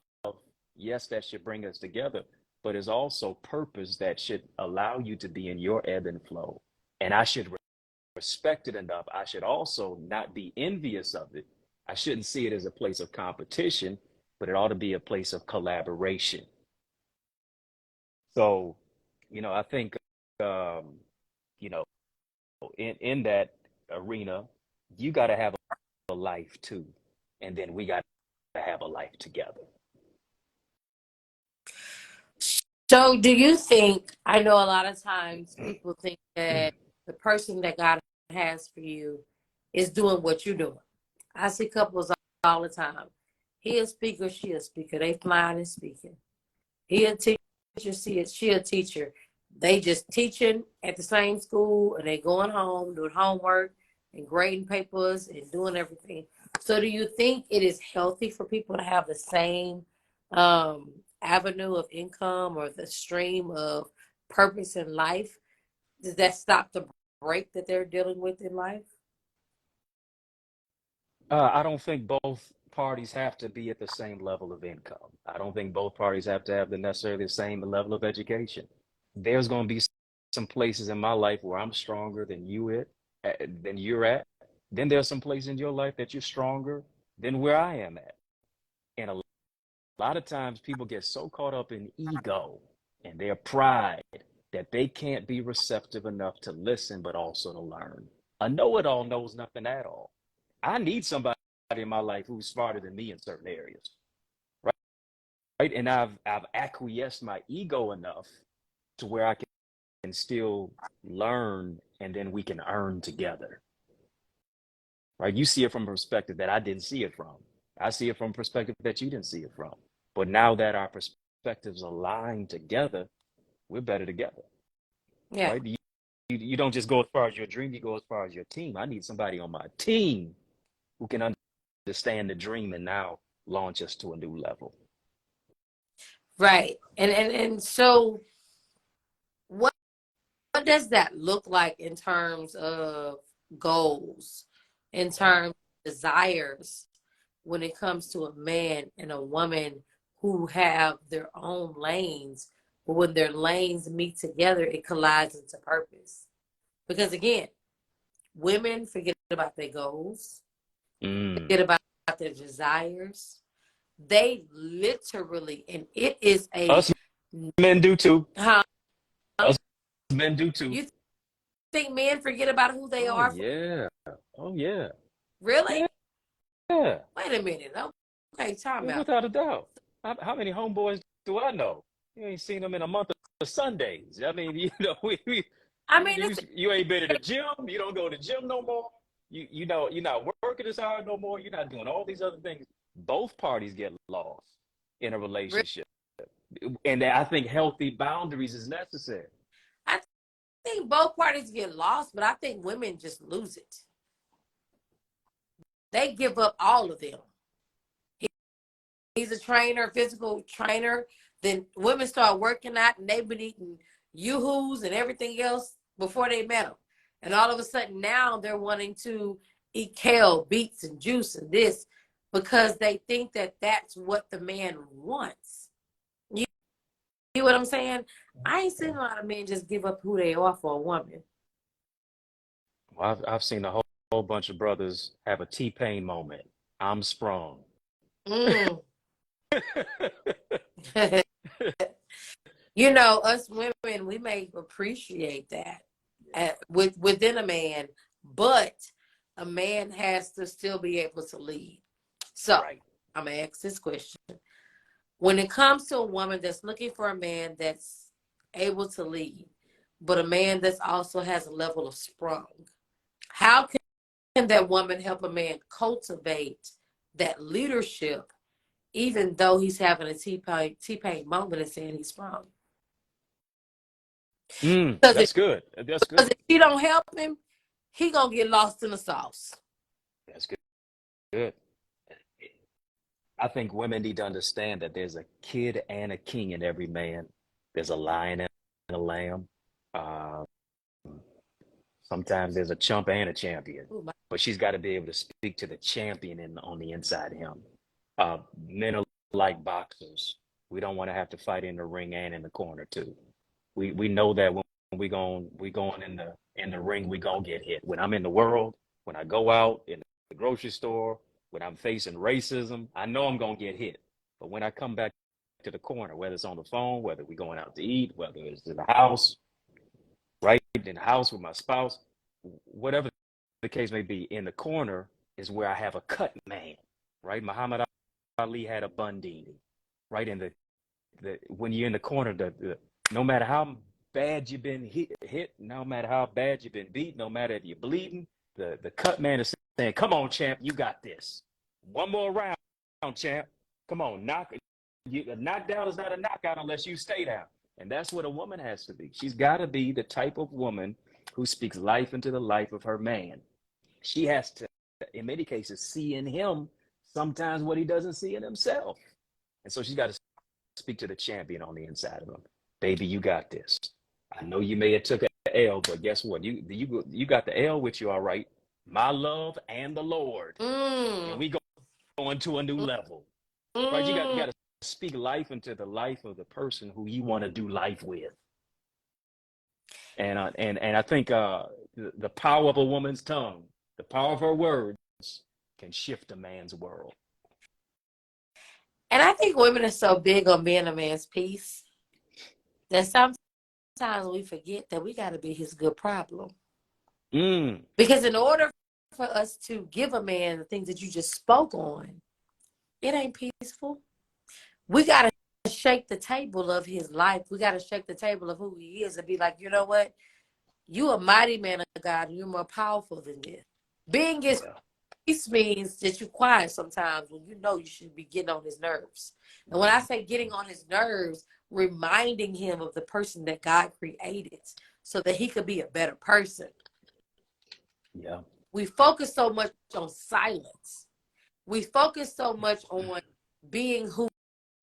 yes, that should bring us together, but it's also purpose that should allow you to be in your ebb and flow, and I should respect it enough, I should also not be envious of it. I shouldn't see it as a place of competition, but it ought to be a place of collaboration. So, I think, um, you know, in that arena, you got to have a life too, and then we got to have a life together. So, do you think? I know a lot of times people think that the person that God has for you is doing what you're doing. I see couples all the time. He a speaker, she a speaker. They flying and speaking. He a teacher, she a teacher. They just teaching at the same school, and they going home doing homework and grading papers and doing everything. So, do you think it is healthy for people to have the same um, avenue of income or the stream of purpose in life? Does that stop the break that they're dealing with in life? I don't think both parties have to be at the same level of income. I don't think both parties have to have the necessarily the same level of education. There's going to be some places in my life where I'm stronger than you're at. Then there's some places in your life that you're stronger than where I am at. And a lot of times people get so caught up in ego and their pride that they can't be receptive enough to listen, but also to learn. A know-it-all knows nothing at all. I need somebody in my life who's smarter than me in certain areas, right? Right. And I've acquiesced my ego enough to where I can still learn, and then we can earn together. Right. You see it from a perspective that I didn't see it from. I see it from a perspective that you didn't see it from. But now that our perspectives align together, we're better together. Yeah. Right. You don't just go as far as your dream, you go as far as your team. I need somebody on my team who can understand the dream and now launch us to a new level. Right. And so what does that look like in terms of goals, in terms of desires, when it comes to a man and a woman who have their own lanes, but when their lanes meet together, it collides into purpose? Because again, women forget about their goals, Mm. forget about their desires. They literally, and it is a Us men do too. huh? Us men do too. You think men forget about who they Oh are? yeah. Oh yeah. Really? Yeah. Yeah. Wait a minute. Okay, time out. Without a doubt. How many homeboys do I know? You ain't seen them in a month of Sundays. I mean, I mean, it's you ain't been to the gym. You don't go to the gym no more. You're not working as hard no more. You're not doing all these other things. Both parties get lost in a relationship, and I think healthy boundaries is necessary. I think both parties get lost, but I think women just lose it. They give up all of them. He's a trainer, physical trainer. Then women start working out and they've been eating yoo-hoos and everything else before they met him. And all of a sudden now they're wanting to eat kale, beets, and juice and this because they think that that's what the man wants. You see what I'm saying? I ain't seen a lot of men just give up who they are for a woman. Well, I've seen a whole bunch of brothers have a T-Pain moment. I'm sprung. Mm. You know, us women, we may appreciate that within a man, but a man has to still be able to lead. So Right. I'm gonna ask this question. When it comes to a woman that's looking for a man that's able to lead, but a man that also has a level of sprung, how can that woman help a man cultivate that leadership, even though he's having a T-Pain moment and saying he's sprung? Because That's good. That's if good. she don't help him, he gonna get lost in the sauce. That's good. Good. I think women need to understand that there's a kid and a king in every man. There's a lion and a lamb. Uh, Sometimes there's a chump and a champion. Ooh, But she's got to be able to speak to the champion on the inside of him. Men are like boxers. We don't want to have to fight in the ring and in the corner too. We know that when we going in the ring, we gonna get hit. When I'm in the world, when I go out in the grocery store, when I'm facing racism, I know I'm gonna get hit. But when I come back to the corner, whether it's on the phone, whether we going out to eat, whether it's in the house, right in the house with my spouse, whatever the case may be, in the corner is where I have a cut man, right? Muhammad Ali had a Bundini, right? In the when you're in the corner, no matter how bad you've been hit, no matter how bad you've been beat, no matter if you're bleeding, the cut man is saying, "Come on, champ, you got this. One more round, champ. Come on, a knockdown is not a knockout unless you stay down." And that's what a woman has to be. She's got to be the type of woman who speaks life into the life of her man. She has to, in many cases, see in him sometimes what he doesn't see in himself. And so she's got to speak to the champion on the inside of him. Baby, you got this. I know you may have took an L, but guess what? You got the L with you, all right. My love and the Lord. And we going to a new level. Right? You got to speak life into the life of the person who you want to do life with. And I think the power of a woman's tongue, the power of her words, can shift a man's world. And I think women are so big on being a man's peace that sometimes we forget that we got to be his good problem. Because in order for us to give a man the things that you just spoke on, it ain't peaceful. We got to shake the table of his life. We got to shake the table of who he is and be like, you know what? You a mighty man of God, and you're more powerful than this. Being his peace means that you're quiet sometimes when you know you should be getting on his nerves. And when I say getting on his nerves, reminding him of the person that God created so that he could be a better person. Yeah. We focus so much on silence. We focus so much on being who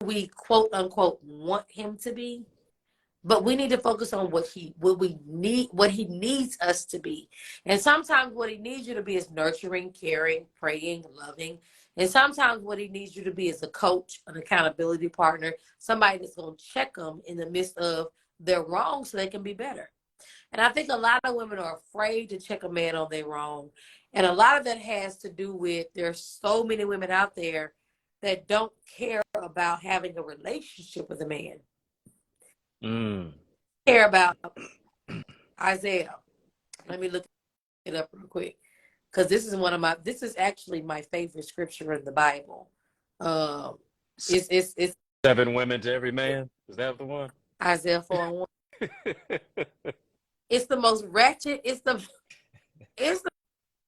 we quote unquote want him to be. But we need to focus on what he needs us to be. And sometimes what he needs you to be is nurturing, caring, praying, loving. And sometimes what he needs you to be is a coach, an accountability partner, somebody that's going to check them in the midst of their wrong so they can be better. And I think a lot of women are afraid to check a man on their wrong. And a lot of that has to do with there's so many women out there that don't care about having a relationship with a man. Care about Isaiah. Let me look it up real quick, because this is actually my favorite scripture in the Bible. It's 7 women to every man. Is that the one? Isaiah 4:1. It's the most ratchet. It's the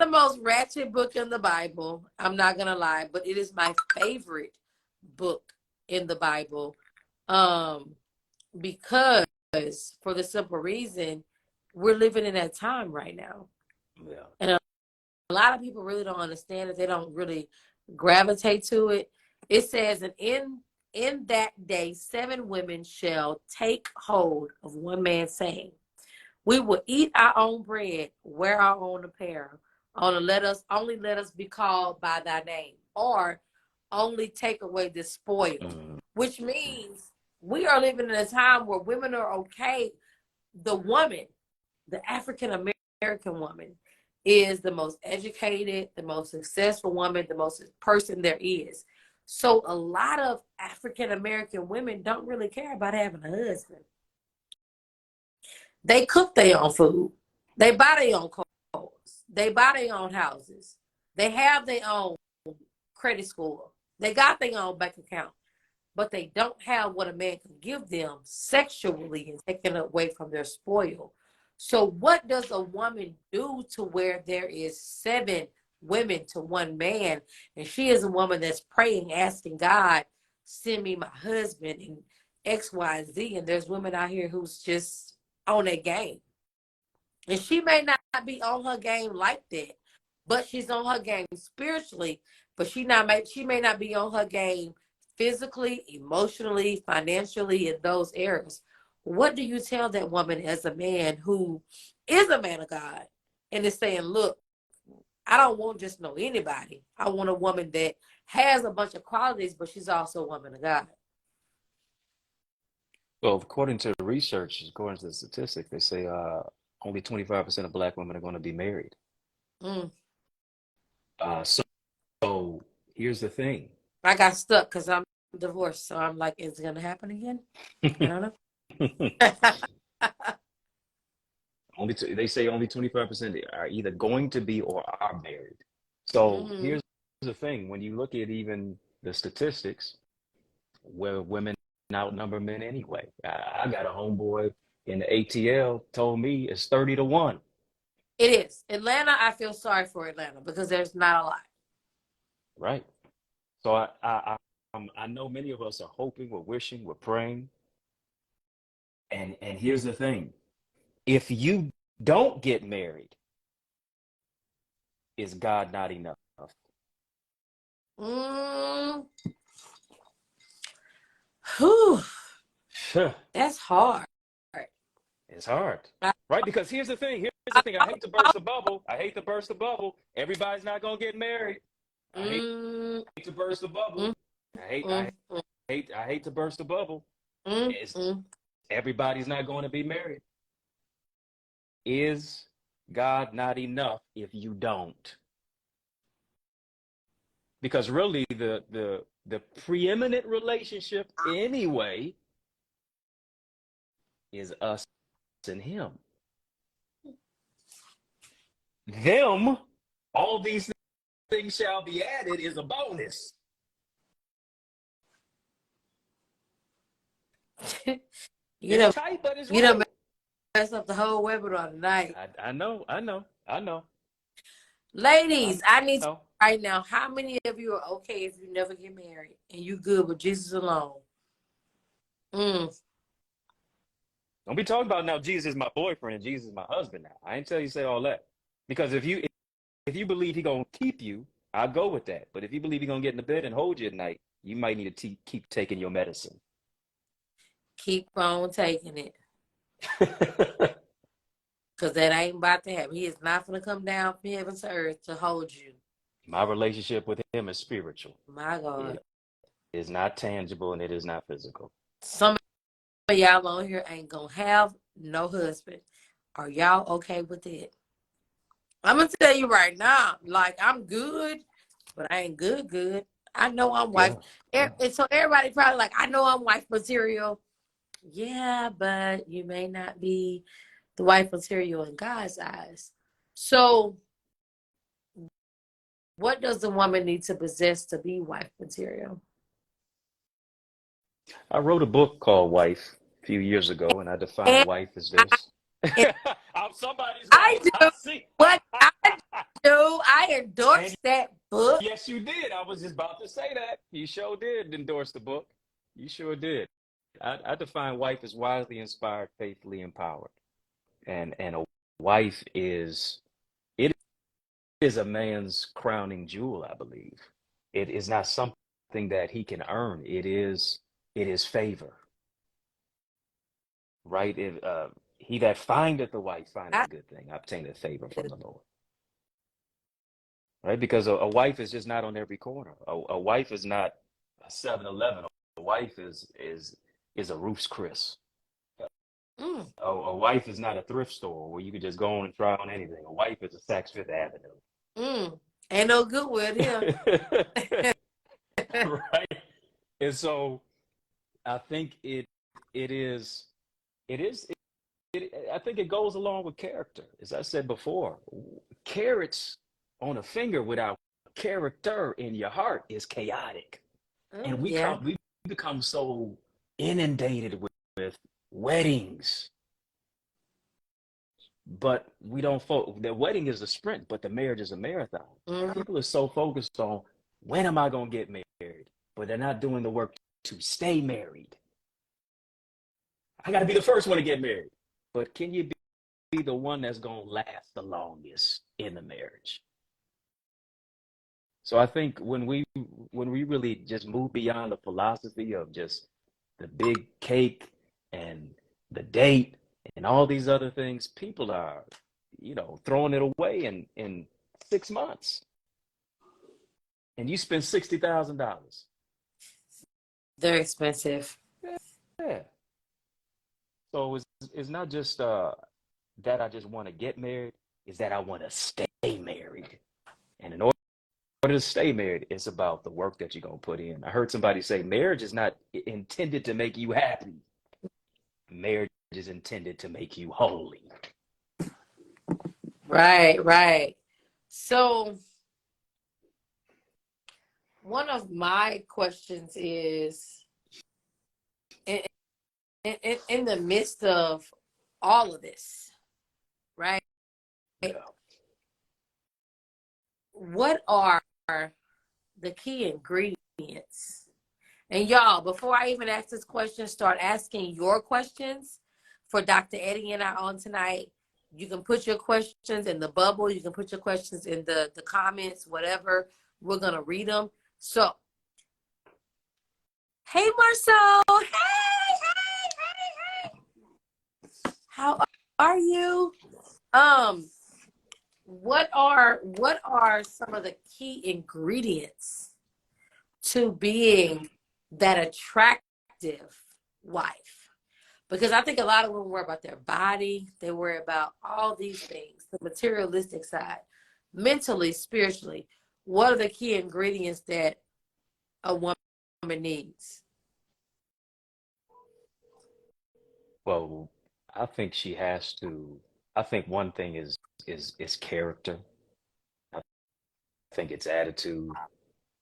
most ratchet book in the Bible. I'm not gonna lie, but it is my favorite book in the Bible. Because for the simple reason, we're living in that time right now. Yeah. And a lot of people really don't understand it. They don't really gravitate to it. It says, and in that day, 7 women shall take hold of one man, saying, we will eat our own bread, wear our own apparel, only let us be called by thy name, or only take away the spoil, which means we are living in a time where women are okay. The woman, the African American woman, is the most educated, the most successful woman, the most person there is. So a lot of African American women don't really care about having a husband. They cook their own food. They buy their own clothes. They buy their own houses. They have their own credit score. They got their own bank account. But they don't have what a man can give them sexually and taken away from their spoil. So what does a woman do to where there is 7 women to one man, and she is a woman that's praying, asking God, send me my husband and X, Y, and Z, and there's women out here who's just on their game. And she may not be on her game like that, but she's on her game spiritually, but she may not be on her game physically, emotionally, financially, in those areas. What do you tell that woman as a man who is a man of God and is saying, look, I don't want just know anybody. I want a woman that has a bunch of qualities, but she's also a woman of God. Well, according to the research, according to the statistics, they say only 25% of black women are going to be married. Mm. So here's the thing. I got stuck because I'm divorced, so I'm like, is it gonna happen again? I don't know. They say only 25% are either going to be or are married. So Mm-hmm. here's the thing. When you look at even the statistics, where women outnumber men anyway. I got a homeboy in the ATL told me it's 30-1. It is. Atlanta, I feel sorry for Atlanta because there's not a lot. Right. So I know many of us are hoping, we're wishing, we're praying. And here's the thing. If you don't get married, is God not enough? Mm. Whew. That's hard. It's hard. I, Right? Because here's the thing. Here's the thing. I hate to burst the bubble. I hate to burst the bubble. Everybody's not gonna get married. I hate mm, to burst the bubble. mm, I hate mm, I I hate to burst the bubble. mm, It's, mm. everybody's not going to be married. Is God not enough if you don't? Because really the preeminent relationship anyway is us and him. Them, all these things shall be added is a bonus. You It's know, tight, but it's you know, right. mess up the whole webinar tonight. I know. Ladies, I need to know. know right now, how many of you are okay if you never get married and you good with Jesus alone? Mm. Don't be talking about now Jesus is my boyfriend and Jesus is my husband now. I ain't tell you to say all that. Because if you believe he gonna keep you, I'll go with that. But if you believe he gonna get in the bed and hold you at night, you might need to keep taking your medicine. Keep on taking it. Because that ain't about to happen. He is not going to come down from heaven to earth to hold you. My relationship with him is spiritual. My God. It is not tangible and it is not physical. Some of y'all on here ain't going to have no husband. Are y'all okay with it? I'm going to tell you right now, like, I'm good, but I ain't good. I know I'm wife. Yeah. And so everybody probably like, I know I'm wife material. Yeah, but you may not be the wife material in God's eyes. So what does the woman need to possess to be wife material? I wrote a book called Wife a few years ago, and I defined And wife as I, this. and I'm somebody's I wife. do I see. what I do. I And endorse that book. yes, you did. I was just about to say that. You sure did endorse the book. You sure did. I define wife as wisely inspired, faithfully empowered. And a wife it is a man's crowning jewel, I believe. It is not something that he can earn. It is favor, right? He that findeth a wife findeth I, a good thing, obtaineth favor from the Lord. Right? Because a wife is just not on every corner. A wife is not a 7-Eleven. A wife is a Ruth's Chris. mm, A wife is not a thrift store where you can just go on and try on anything. A wife is a Saks Fifth Avenue. ain't no good with him. Right? And so I think it is it is I think it goes along with character. As I said before, carrots on a finger without character in your heart is chaotic. And Yeah. we become so inundated with weddings, but we don't the wedding is a sprint, but the marriage is a marathon. Mm, People are so focused on when am I going to get married, but they're not doing the work to stay married. I got to be the first one to get married, but can you be the one that's going to last the longest in the marriage? So I think when we really just move beyond the philosophy of just the big cake and the date and all these other things, people are, throwing it away in 6 months. And you spend $60,000. they're expensive. Yeah. So it's not just that I just want to get married, is that I want to stay married. And in order to stay married, it's about the work that you're gonna put in. I heard somebody say marriage is not intended to make you happy. Marriage is intended to make you holy. Right, right. So one of my questions is in the midst of all of this, right? Yeah. What are the key ingredients? And y'all, before I even ask this question, start asking your questions for Dr. Eddie and I on tonight. You can put your questions in the bubble. You can put your questions in the comments, whatever. We're going to read them. So, hey, Marcel. Hey. How are you? What are some of the key ingredients to being that attractive wife? Because I think a lot of women worry about their body. They worry about all these things, the materialistic side, mentally, spiritually. What are the key ingredients that a woman needs? Well, I think she has to. I think one thing is character. I think it's attitude.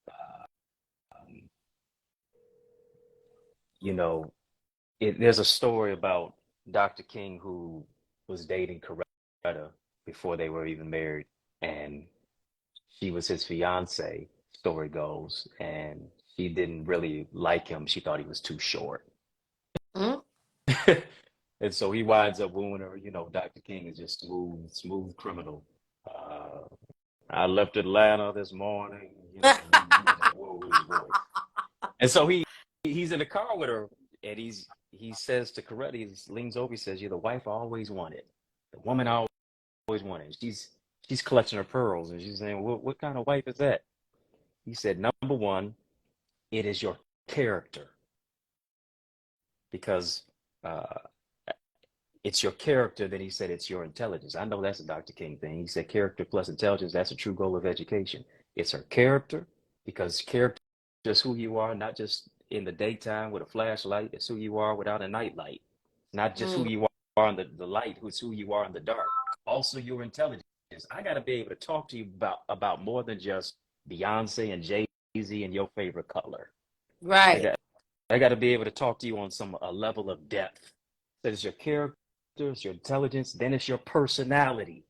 Um, you know, there's a story about Dr. King who was dating Coretta before they were even married, and she was his fiance, story goes, and she didn't really like him. She thought he was too short. Mm? And so he winds up wooing her. Dr. King is just smooth criminal. Uh, I left Atlanta this morning. You just whoa his voice. And so he's in the car with her, and he says to Coretta, he leans over, he says, "You're the wife I always wanted, the woman I always wanted." She's clutching her pearls, and she's saying, "What kind of wife is that?" He said, "Number one, it is your character, because uh, it's your character." Then he said, "It's your intelligence." I know that's a Dr. King thing. He said, "Character plus intelligence, that's a true goal of education." It's her character, because character is who you are, not just in the daytime with a flashlight. It's who you are without a nightlight. Not just who Mm. you are in the light, who's who you are in the dark. Also, your intelligence. I got to be able to talk to you about more than just Beyonce and Jay-Z and your favorite color. I Right. got I got to be able to talk to you on a level of depth. That is your character, it's your intelligence, then it's your personality.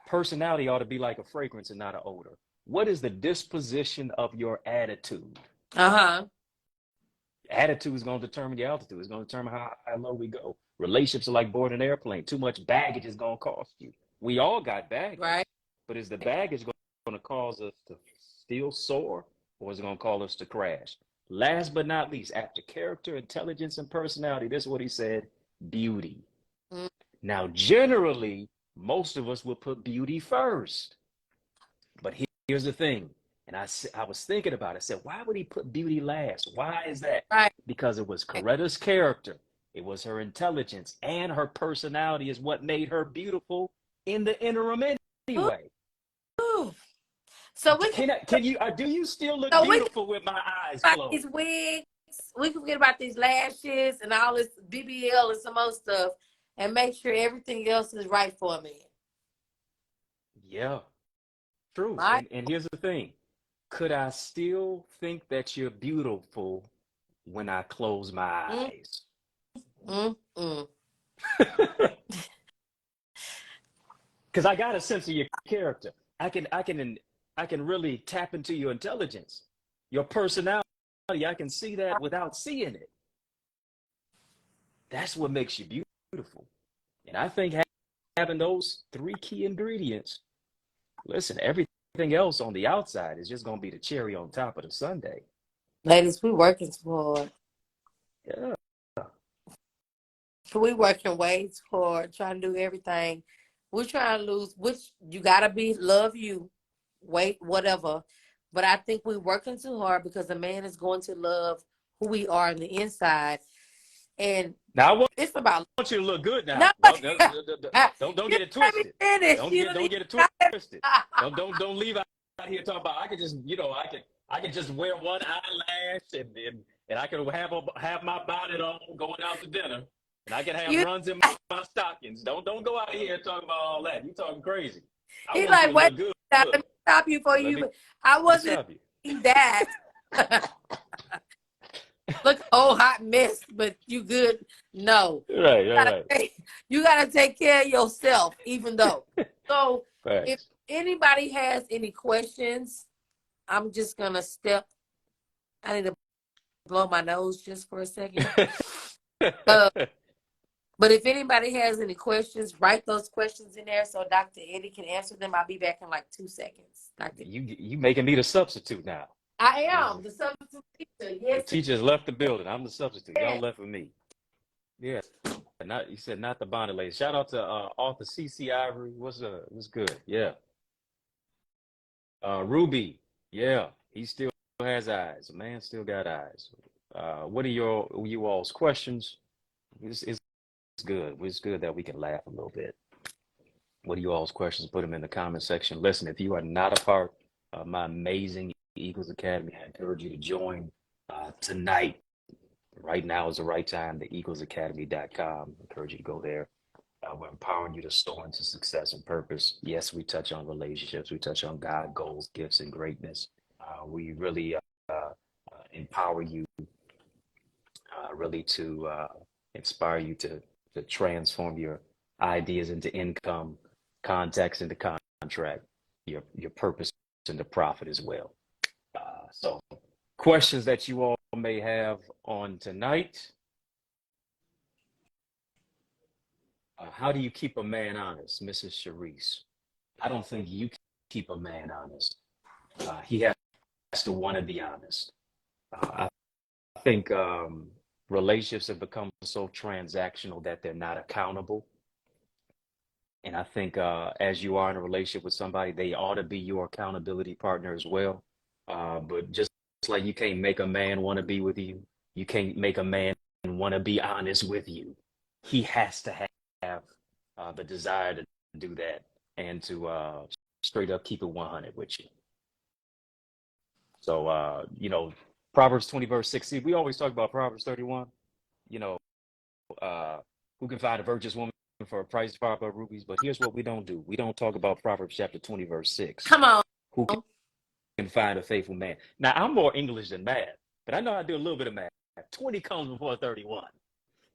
Personality ought to be like a fragrance and not an odor. What is the disposition of your attitude? Uh-huh. Attitude is going to determine the altitude. It's going to determine how low we go. Relationships are like boarding an airplane. Too much baggage is going to cost you. We all got baggage, Right. but is the baggage going to cause us to still soar, or is it going to cause us to crash? Last but not least, after character, intelligence, and personality, this is what he said: beauty. Mm. Now, generally, most of us will put beauty first. But here's the thing, and I was thinking about it. I said, why would he put beauty last? Why is that? Right. Because it was Coretta's character, it was her intelligence, and her personality is what made her beautiful in the interim anyway. Ooh. So we can Can you? Do you still look so we can beautiful with my eyes about closed? these wigs. We can forget about these lashes and all this BBL and some other stuff and make sure everything else is right for a man. Yeah, true. Right? And here's the thing: could I still think that you're beautiful when I close my Mm, eyes? mm. Because I got a sense of your character. I can really tap into your intelligence, your personality. I can see that without seeing it. That's what makes you beautiful. And I think having those three key ingredients, listen, everything else on the outside is just going to be the cherry on top of the sundae. Ladies, we working too hard. Yeah. We working way too hard, trying to do everything. We're trying to lose, which you gotta love you, weight, whatever. But I think we're working too hard because a man is going to love who we are on the inside. And Now I it's about want you to look good no. now. Don't don't You get it let me twisted. finish. Don't You get don't don't even get it gotta- twisted. Don't leave out here talking about I could just I can just wear one eyelash and I can have my bonnet on going out to dinner and I can have you. runs in my stockings. Don't go out here talking about all that. You talking crazy. I He want you like, to wait, look good. let me stop you for Let you. me I let me wasn't stop you. saying that. Look, oh hot mess, but you good. No, Right, all right. you gotta take care of yourself, even though. So if Thanks. anybody has any questions, I'm just gonna step. I need to blow my nose just for a second. Uh, but if anybody has any questions, write those questions in there so Dr. Eddie can answer them. I'll be back in like 2 seconds. You making me the substitute now. I am the substitute teacher. The Yes, teachers left the building. I'm the substitute. Y'all yes. left with me. Yeah. Not you said not the bonnet lady. Shout out to author CC Ivory. What's good? Yeah. Ruby. Yeah. He still has eyes. The man still got eyes. What are you all's questions? It's good. It's good that we can laugh a little bit. What are you all's questions? Put them in the comment section. Listen, if you are not a part of my amazing Eagles Academy, I encourage you to join tonight. Right now is the right time, the eaglesacademy.com. I encourage you to go there. We're empowering you to soar into success and purpose. Yes, we touch on relationships. We touch on God, goals, gifts, and greatness. We really empower you, really to inspire you to transform your ideas into income, context into contract, your purpose into profit as well. So questions that you all may have on tonight. How do you keep a man honest, Mrs. Sharice? I don't think you keep a man honest. He has to want to be honest. I think relationships have become so transactional that they're not accountable. And I think as you are in a relationship with somebody, they ought to be your accountability partner as well. But just like you can't make a man want to be with you, you can't make a man want to be honest with you. He has to have the desire to do that and to straight up keep it 100 with you. So, Proverbs 20, verse 16, we always talk about Proverbs 31, you know, uh, who can find a virtuous woman for a price far above rubies? But here's what we don't do. We don't talk about Proverbs chapter 20, verse 6. Come on. Who can find a faithful man? Now, I'm more English than math, but I know I do a little bit of math. 20 comes before 31.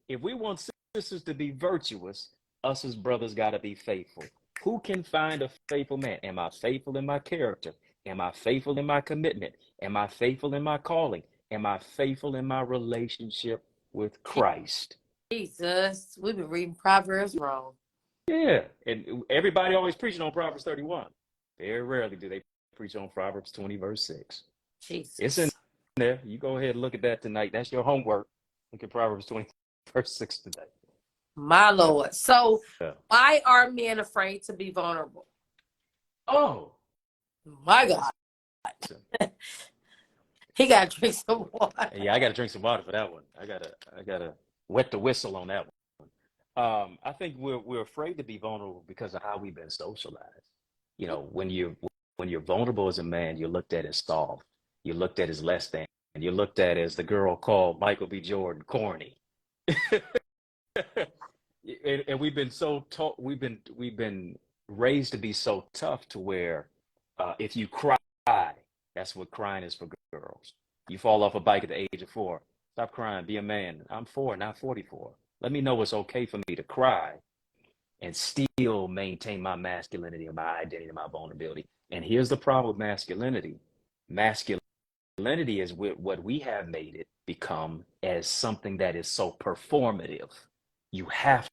If we want sisters to be virtuous, us as brothers got to be faithful. Who can find a faithful man? Am I faithful in my character? Am I faithful in my commitment? Am I faithful in my calling? Am I faithful in my relationship with Christ? Jesus, we've been reading Proverbs wrong. Yeah, and everybody always preaching on Proverbs 31. Very rarely do they preach on Proverbs 20, verse 6. Jesus. It's in there. You go ahead and look at that tonight. That's your homework. Look at Proverbs 20, verse 6 today. My Lord. So Yeah. why are men afraid to be vulnerable? Oh, my God. He got to drink some water. Yeah, I got to drink some water for that one. I gotta wet the whistle on that one. I think we're afraid to be vulnerable because of how we've been socialized. You know, when you're vulnerable as a man, you're looked at as soft. You're looked at as less than. And you're looked at as the girl called Michael B. Jordan corny. And we've been so taught. We've been raised to be so tough to where if you cry, that's what crying is for girls. You fall off a bike at the age of 4. Stop crying. Be a man. I'm 4, not 44. Let me know it's okay for me to cry and still maintain my masculinity and my identity and my vulnerability. And here's the problem with masculinity. Masculinity is what we have made it become as something that is so performative. You have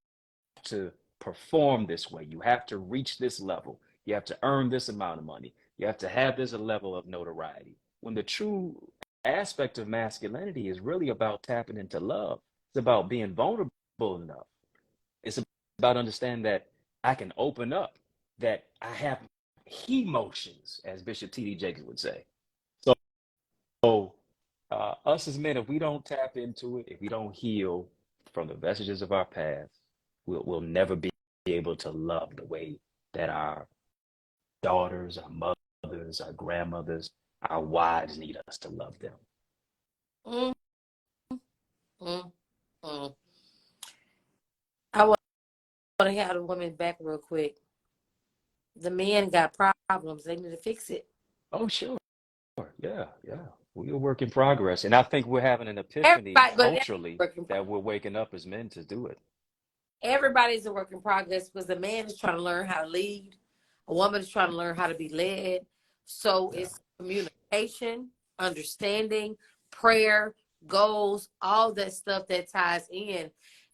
to perform this way. You have to reach this level. You have to earn this amount of money. You have to have this level of notoriety. When the true aspect of masculinity is really about tapping into love. It's about being vulnerable enough. It's about understanding that I can open up, that I have emotions, as Bishop T.D. Jakes would say. So us as men, if we don't tap into it, if we don't heal, from the vestiges of our past, we'll never be able to love the way that our daughters, our mothers, our grandmothers, our wives need us to love them. Mm, mm, mm. I want to have the women back real quick. The men got problems. They need to fix it. Oh, sure. Yeah, yeah. We're a work in progress. And I think we're having an epiphany Everybody, but culturally that we're waking up as men to do it. everybody's a work in progress because the man is trying to learn how to lead. A woman is trying to learn how to be led. So Yeah. it's communication, understanding, prayer, goals, all that stuff that ties in.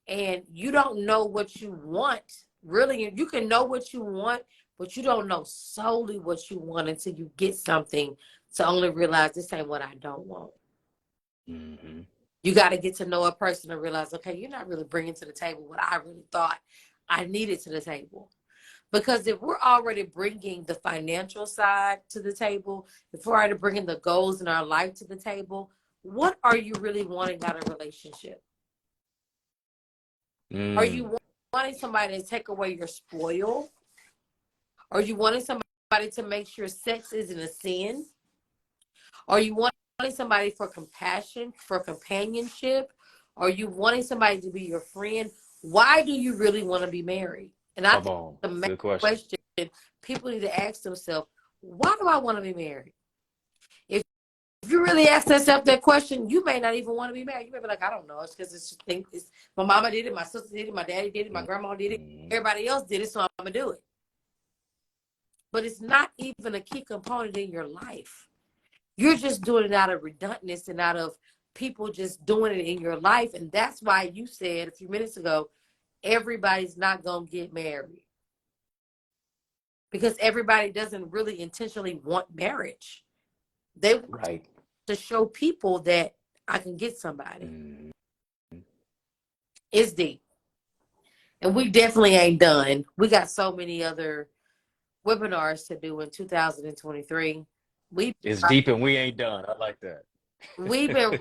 And you don't know what you want. Really, you can know what you want, but you don't know solely what you want until you get something to only realize this ain't what I don't want. Mm-hmm. You got to get to know a person and realize, okay, you're not really bringing to the table what I really thought I needed to the table. Because if we're already bringing the financial side to the table, if we're already bringing the goals in our life to the table, what are you really wanting out of a relationship? Are you wanting somebody to take away your spoil? Are you wanting somebody to make sure sex isn't a sin? Are you wanting somebody for compassion, for companionship? Are you wanting somebody to be your friend? Why do you really want to be married? And I Come think on. the main Good question. people need to ask themselves, why do I want to be married? If you really ask yourself that question, you may not even want to be married. You may be like, I don't know. It's because it's my mama did it, my sister did it, my daddy did it, my grandma did it, everybody else did it, so I'm gonna do it. But it's not even a key component in your life. You're just doing it out of redundancy and out of people just doing it in your life. And that's why you said a few minutes ago, everybody's not going to get married. Because everybody doesn't really intentionally want marriage. They want to show people that I can get somebody. It's deep. And we definitely ain't done. We got so many other webinars to do in 2023. It's deep and we ain't done. I like that. We've been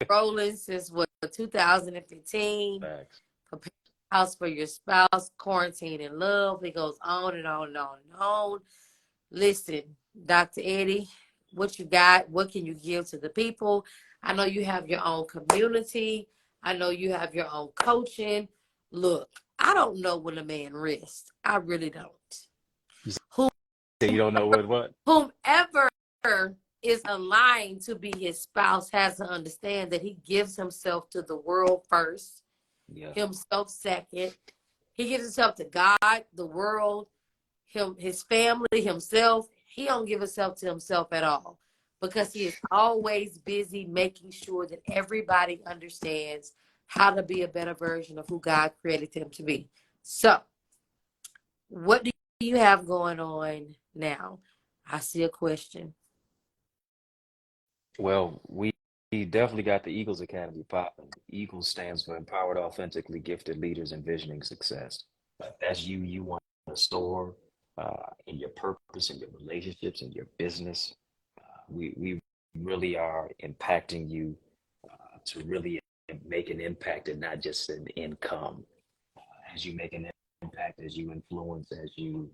rolling since 2015. Facts. Prepare a house for your spouse, quarantine in love. It goes on and on and on and on. Listen, Dr. Eddie, what you got? What can you give to the people? I know you have your own community. I know you have your own coaching. Look, I don't know when a man rests. I really don't. You don't know what? Whomever is aligned to be his spouse has to understand that he gives himself to the world first, himself second. He gives himself to God, the world, his family, himself. He don't give himself to himself at all because he is always busy making sure that everybody understands how to be a better version of who God created him to be. So, what do you have going on now? I see a question. Well, we definitely got the Eagles Academy popping. Eagles stands for Empowered Authentically Gifted Leaders Envisioning Success. That's you want to soar in your purpose, in your relationships, in your business. We really are impacting you to really make an impact and not just an income. As you make an impact, as you influence, as you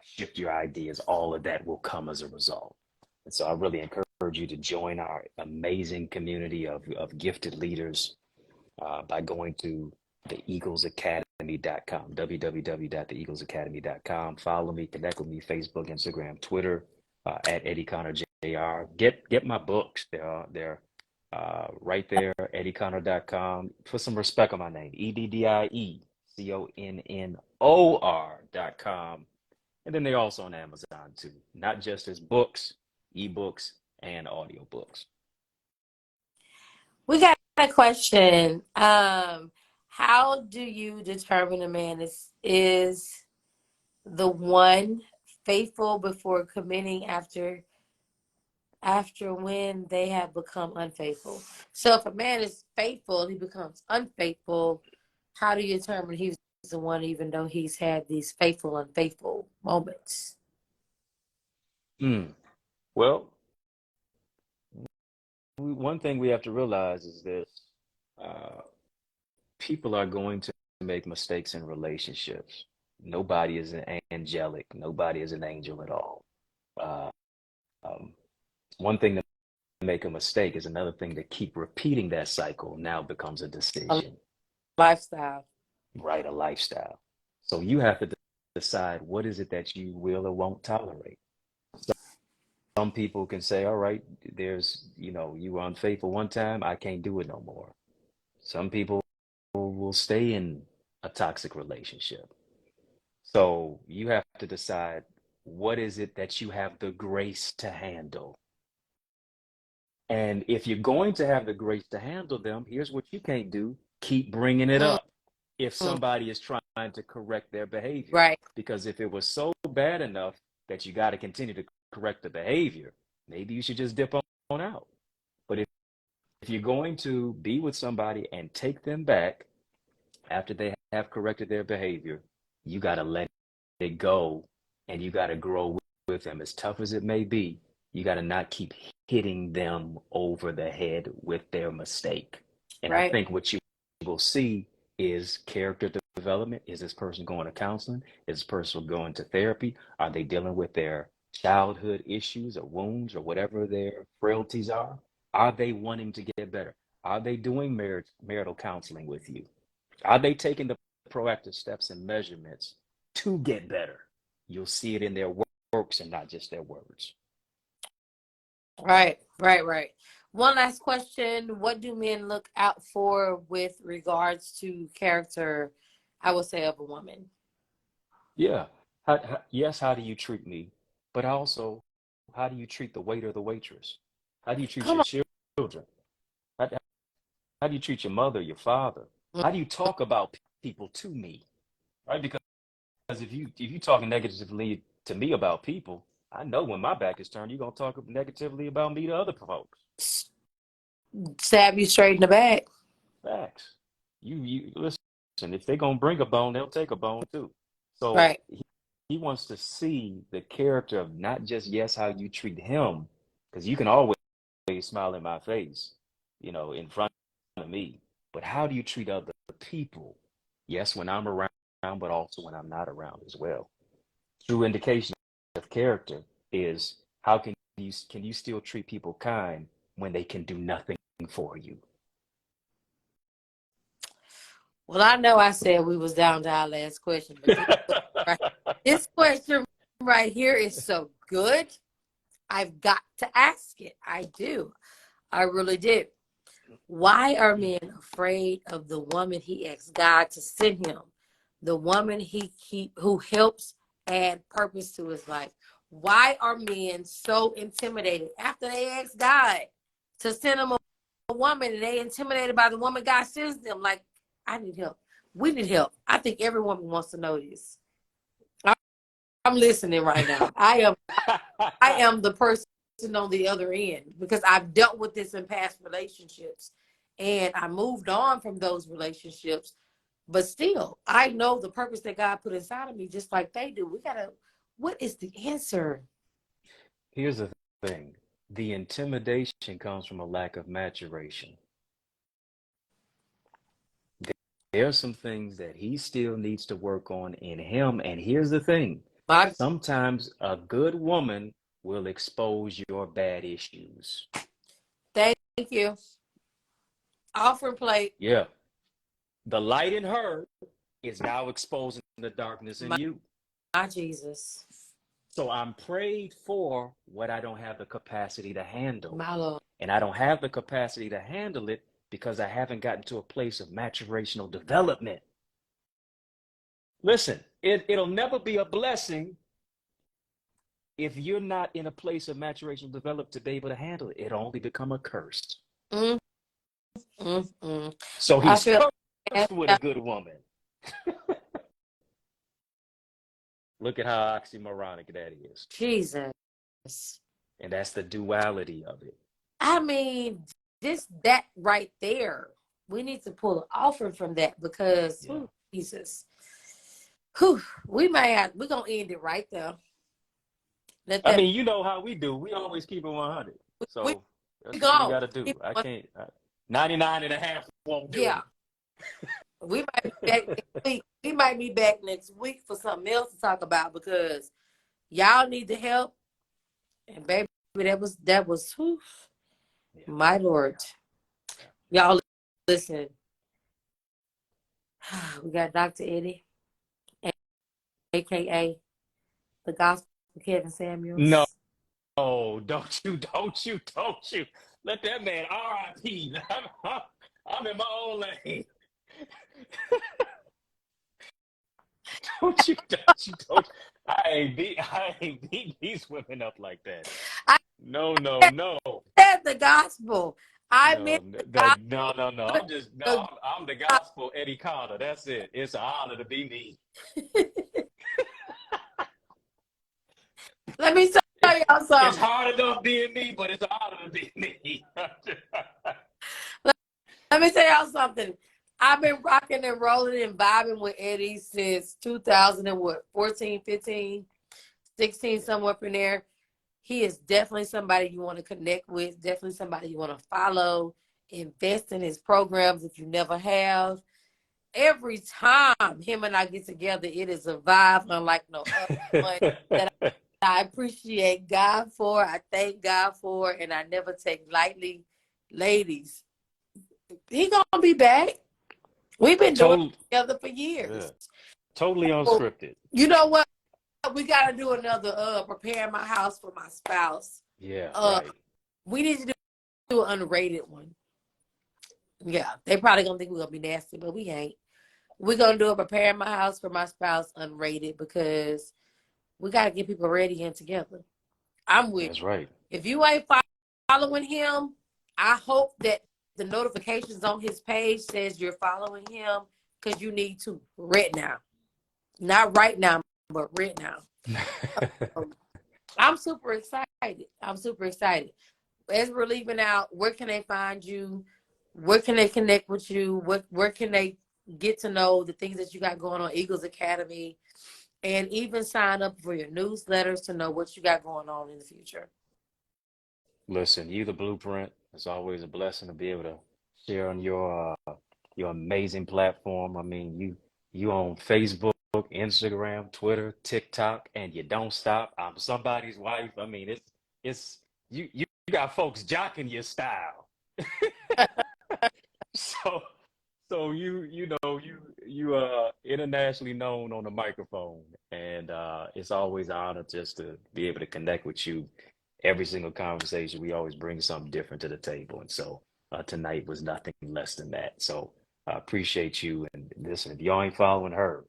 shift your ideas, all of that will come as a result. And so I really encourage you to join our amazing community of gifted leaders by going to theeaglesacademy.com, www.theeaglesacademy.com. Follow me, connect with me, Facebook, Instagram, Twitter, at Eddie Connor Jr. Get my books. They're right there, eddieconnor.com. Put some respect on my name, EDDIECONNOR.com. And then they're also on Amazon too, not just as books, ebooks, and audiobooks. We got a question. How do you determine a man is the one faithful before committing after when they have become unfaithful? So if a man is faithful and he becomes unfaithful, how do you determine he's the one even though he's had these faithful, unfaithful moments? Well, one thing we have to realize is this. Uh, People are going to make mistakes in relationships. Nobody is angelic. Nobody is an angel at all. Uh, um, One thing to make a mistake is another thing to keep repeating that cycle now becomes a A decision, lifestyle. right? A lifestyle. So you have to decide what is it that you will or won't tolerate. Some people can say, all right, you were unfaithful one time, I can't do it no more. Some people will stay in a toxic relationship. So you have to decide what is it that you have the grace to handle. And if you're going to have the grace to handle them, here's what you can't do: keep bringing it Mm, up if somebody is trying to correct their behavior. right. Because if it was so bad enough that you got to continue to correct the behavior, maybe you should just dip on out. But if you're going to be with somebody and take them back after they have corrected their behavior, you got to let it go and you got to grow with them. As tough as it may be, you got to not keep hitting them over the head with their mistake. And I Right. think what you will see is character development. Is this person going to counseling? Is this person going to therapy? Are they dealing with their childhood issues or wounds or whatever their frailties are? Are they wanting to get better? Are they doing marital counseling with you? Are they taking the proactive steps and measurements to get better? You'll see it in their works and not just their words. Right. Right. Right. One last question. What do men look out for with regards to character, I would say, of a woman? Yeah. Yes, how do you treat me? But also, how do you treat the waiter or the waitress? How do you treat Come your on. children? How do you treat your mother, your father? Mm, How do you talk about people to me? Right? Because if you talking negatively to me about people, I know when my back is turned, you're gonna talk negatively about me to other folks. stab you straight in the back. Facts. You listen. If they're gonna bring a bone, they'll take a bone too. So Right. he wants to see the character of not just yes how you treat him, because you can always smile in my face, in front of me. But how do you treat other people? Yes, when I'm around, but also when I'm not around as well. True indication of character is how can you still treat people kind when they can do nothing for you? Well, I know I said we was down to our last question, but right, this question right here is so good. I've got to ask it. I do. I really do. Why are men afraid of the woman he asked God to send him? The woman who helps add purpose to his life. Why are men so intimidated after they ask God to send them a woman and they intimidated by the woman God sends them? Like, I need help. We need help. I think every woman wants to know this. I'm listening right now. I am the person on the other end because I've dealt with this in past relationships and I moved on from those relationships. But still, I know the purpose that God put inside of me just like they do. What is the answer? Here's the thing: the intimidation comes from a lack of maturation. There are some things that he still needs to work on in him. And here's the thing: My, sometimes a good woman will expose your bad issues. thank you. Offering plate. Yeah. The light in her is now exposing the darkness in My, you. my Jesus. So I'm prayed for what I don't have the capacity to handle. My Lord. And I don't have the capacity to handle it because I haven't gotten to a place of maturational development. Listen, it'll never be a blessing if you're not in a place of maturational development to be able to handle it. It'll only become a curse. Mm, mm. So I he's feel cursed with a good woman. Look at how oxymoronic that is. Jesus. And that's the duality of it. I mean, that right there. We need to pull an offering from that because Yeah. Jesus. We're gonna end it right there. Let I that mean, you know how we do. We always keep it 100. we, So we that's what we go. got to do. I can't. 99 and a half won't do Yeah. it. We might be back next week. We might be back next week for something else to talk about because y'all need the help. And baby, that was whew, Yeah. my Lord. Y'all listen. We got Dr. Eddie, aka the Gospel Kevin No, Samuels. don't you. Let that man RIP. I'm in my own lane. Don't. I ain't beat these women up like that. I No, said the gospel. I meant the no. gospel. I'm the gospel Eddie Carter. That's it. It's an honor to be me. Let me tell y'all It's something. hard enough being me, but it's an honor to be me. Let me tell y'all something. I've been rocking and rolling and vibing with Eddie since 2014, 15, 16, somewhere up in there. He is definitely somebody you want to connect with, definitely somebody you want to follow, invest in his programs if you never have. Every time him and I get together, it is a vibe unlike no other one that I appreciate God for. I thank God for, and I never take lightly. Ladies, he gonna be back. We've been doing Total, it together for yeah, years. totally So, unscripted. you know what? We gotta do another preparing my house for my spouse. Yeah, Uh right. we need to do an unrated one. Yeah, they probably gonna think we're gonna be nasty, but we ain't. We're gonna do a preparing my house for my spouse unrated because we gotta get people ready and together. I'm with That's you. right. If you ain't following him, I hope that the notifications on his page says you're following him because you need to right now. Not right now, but right now. Um, I'm super excited. I'm super excited. As we're leaving out, where can they find you? Where can they connect with you? Where can they get to know the things that you got going on Eagles Academy and even sign up for your newsletters to know what you got going on in the future? Listen, you the blueprint. It's always a blessing to be able to share on your amazing platform. I mean, you on Facebook, Instagram, Twitter, TikTok, and you don't stop. I'm somebody's wife. I mean, it's you got folks jocking your style. So you internationally known on the microphone, and it's always an honor just to be able to connect with you. Every single conversation, we always bring something different to the table, and so tonight was nothing less than that. So I appreciate you. And listen, if y'all ain't following her,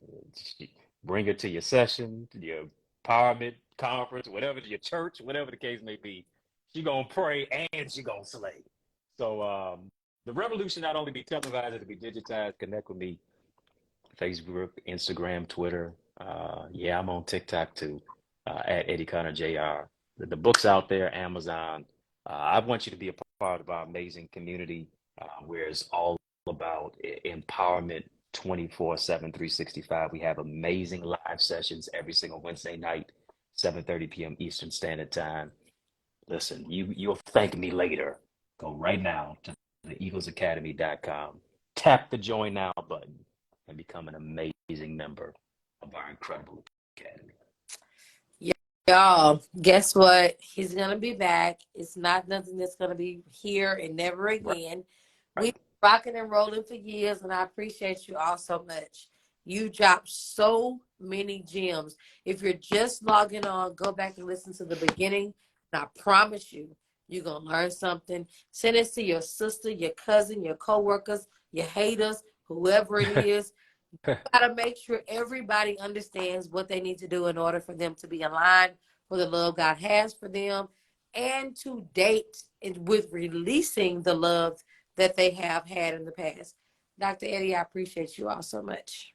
bring her to your session, your empowerment conference, whatever, your church, whatever the case may be. She gonna pray and she gonna slay. So the revolution not only be televised, it'll be digitized. Connect with me, Facebook, Instagram, Twitter. Yeah, I'm on TikTok too, at Eddie Connor Jr. The book's out there, Amazon. I want you to be a part of our amazing community where it's all about empowerment 24/7, 365. We have amazing live sessions every single Wednesday night, 7:30 p.m. Eastern Standard Time. Listen, you'll thank me later. Go right now to theeaglesacademy.com. Tap the join now button and become an amazing member of our incredible academy. Y'all, guess what? He's gonna be back. It's not nothing that's gonna be here and never Right. again. We've Right. been rocking and rolling for years, and I appreciate you all so much. You dropped so many gems. If you're just logging on, go back and listen to the beginning. And I promise you, you're gonna learn something. Send it to your sister, your cousin, your coworkers, your haters, whoever it is. Gotta make sure everybody understands what they need to do in order for them to be aligned for the love God has for them and to date with releasing the love that they have had in the past. Dr. Eddie, I appreciate you all so much.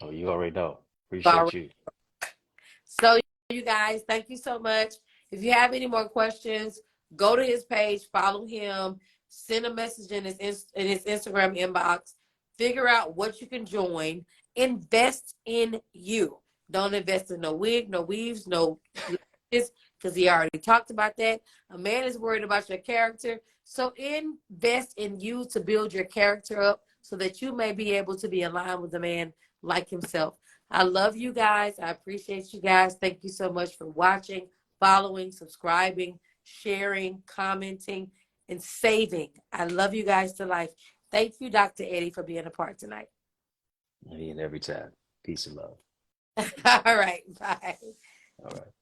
Oh, you already know. All right. Appreciate you. So, you guys, thank you so much. If you have any more questions, go to his page, follow him, send a message in his Instagram inbox, figure out what you can join, invest in you. Don't invest in no wig, no weaves, no. because he already talked about that. A man is worried about your character. So invest in you to build your character up so that you may be able to be aligned with a man like himself. I love you guys. I appreciate you guys. Thank you so much for watching, following, subscribing, sharing, commenting, and saving. I love you guys to life. Thank you, Dr. Eddie, for being a part tonight. And every time. Peace and love. All right. Bye. All right.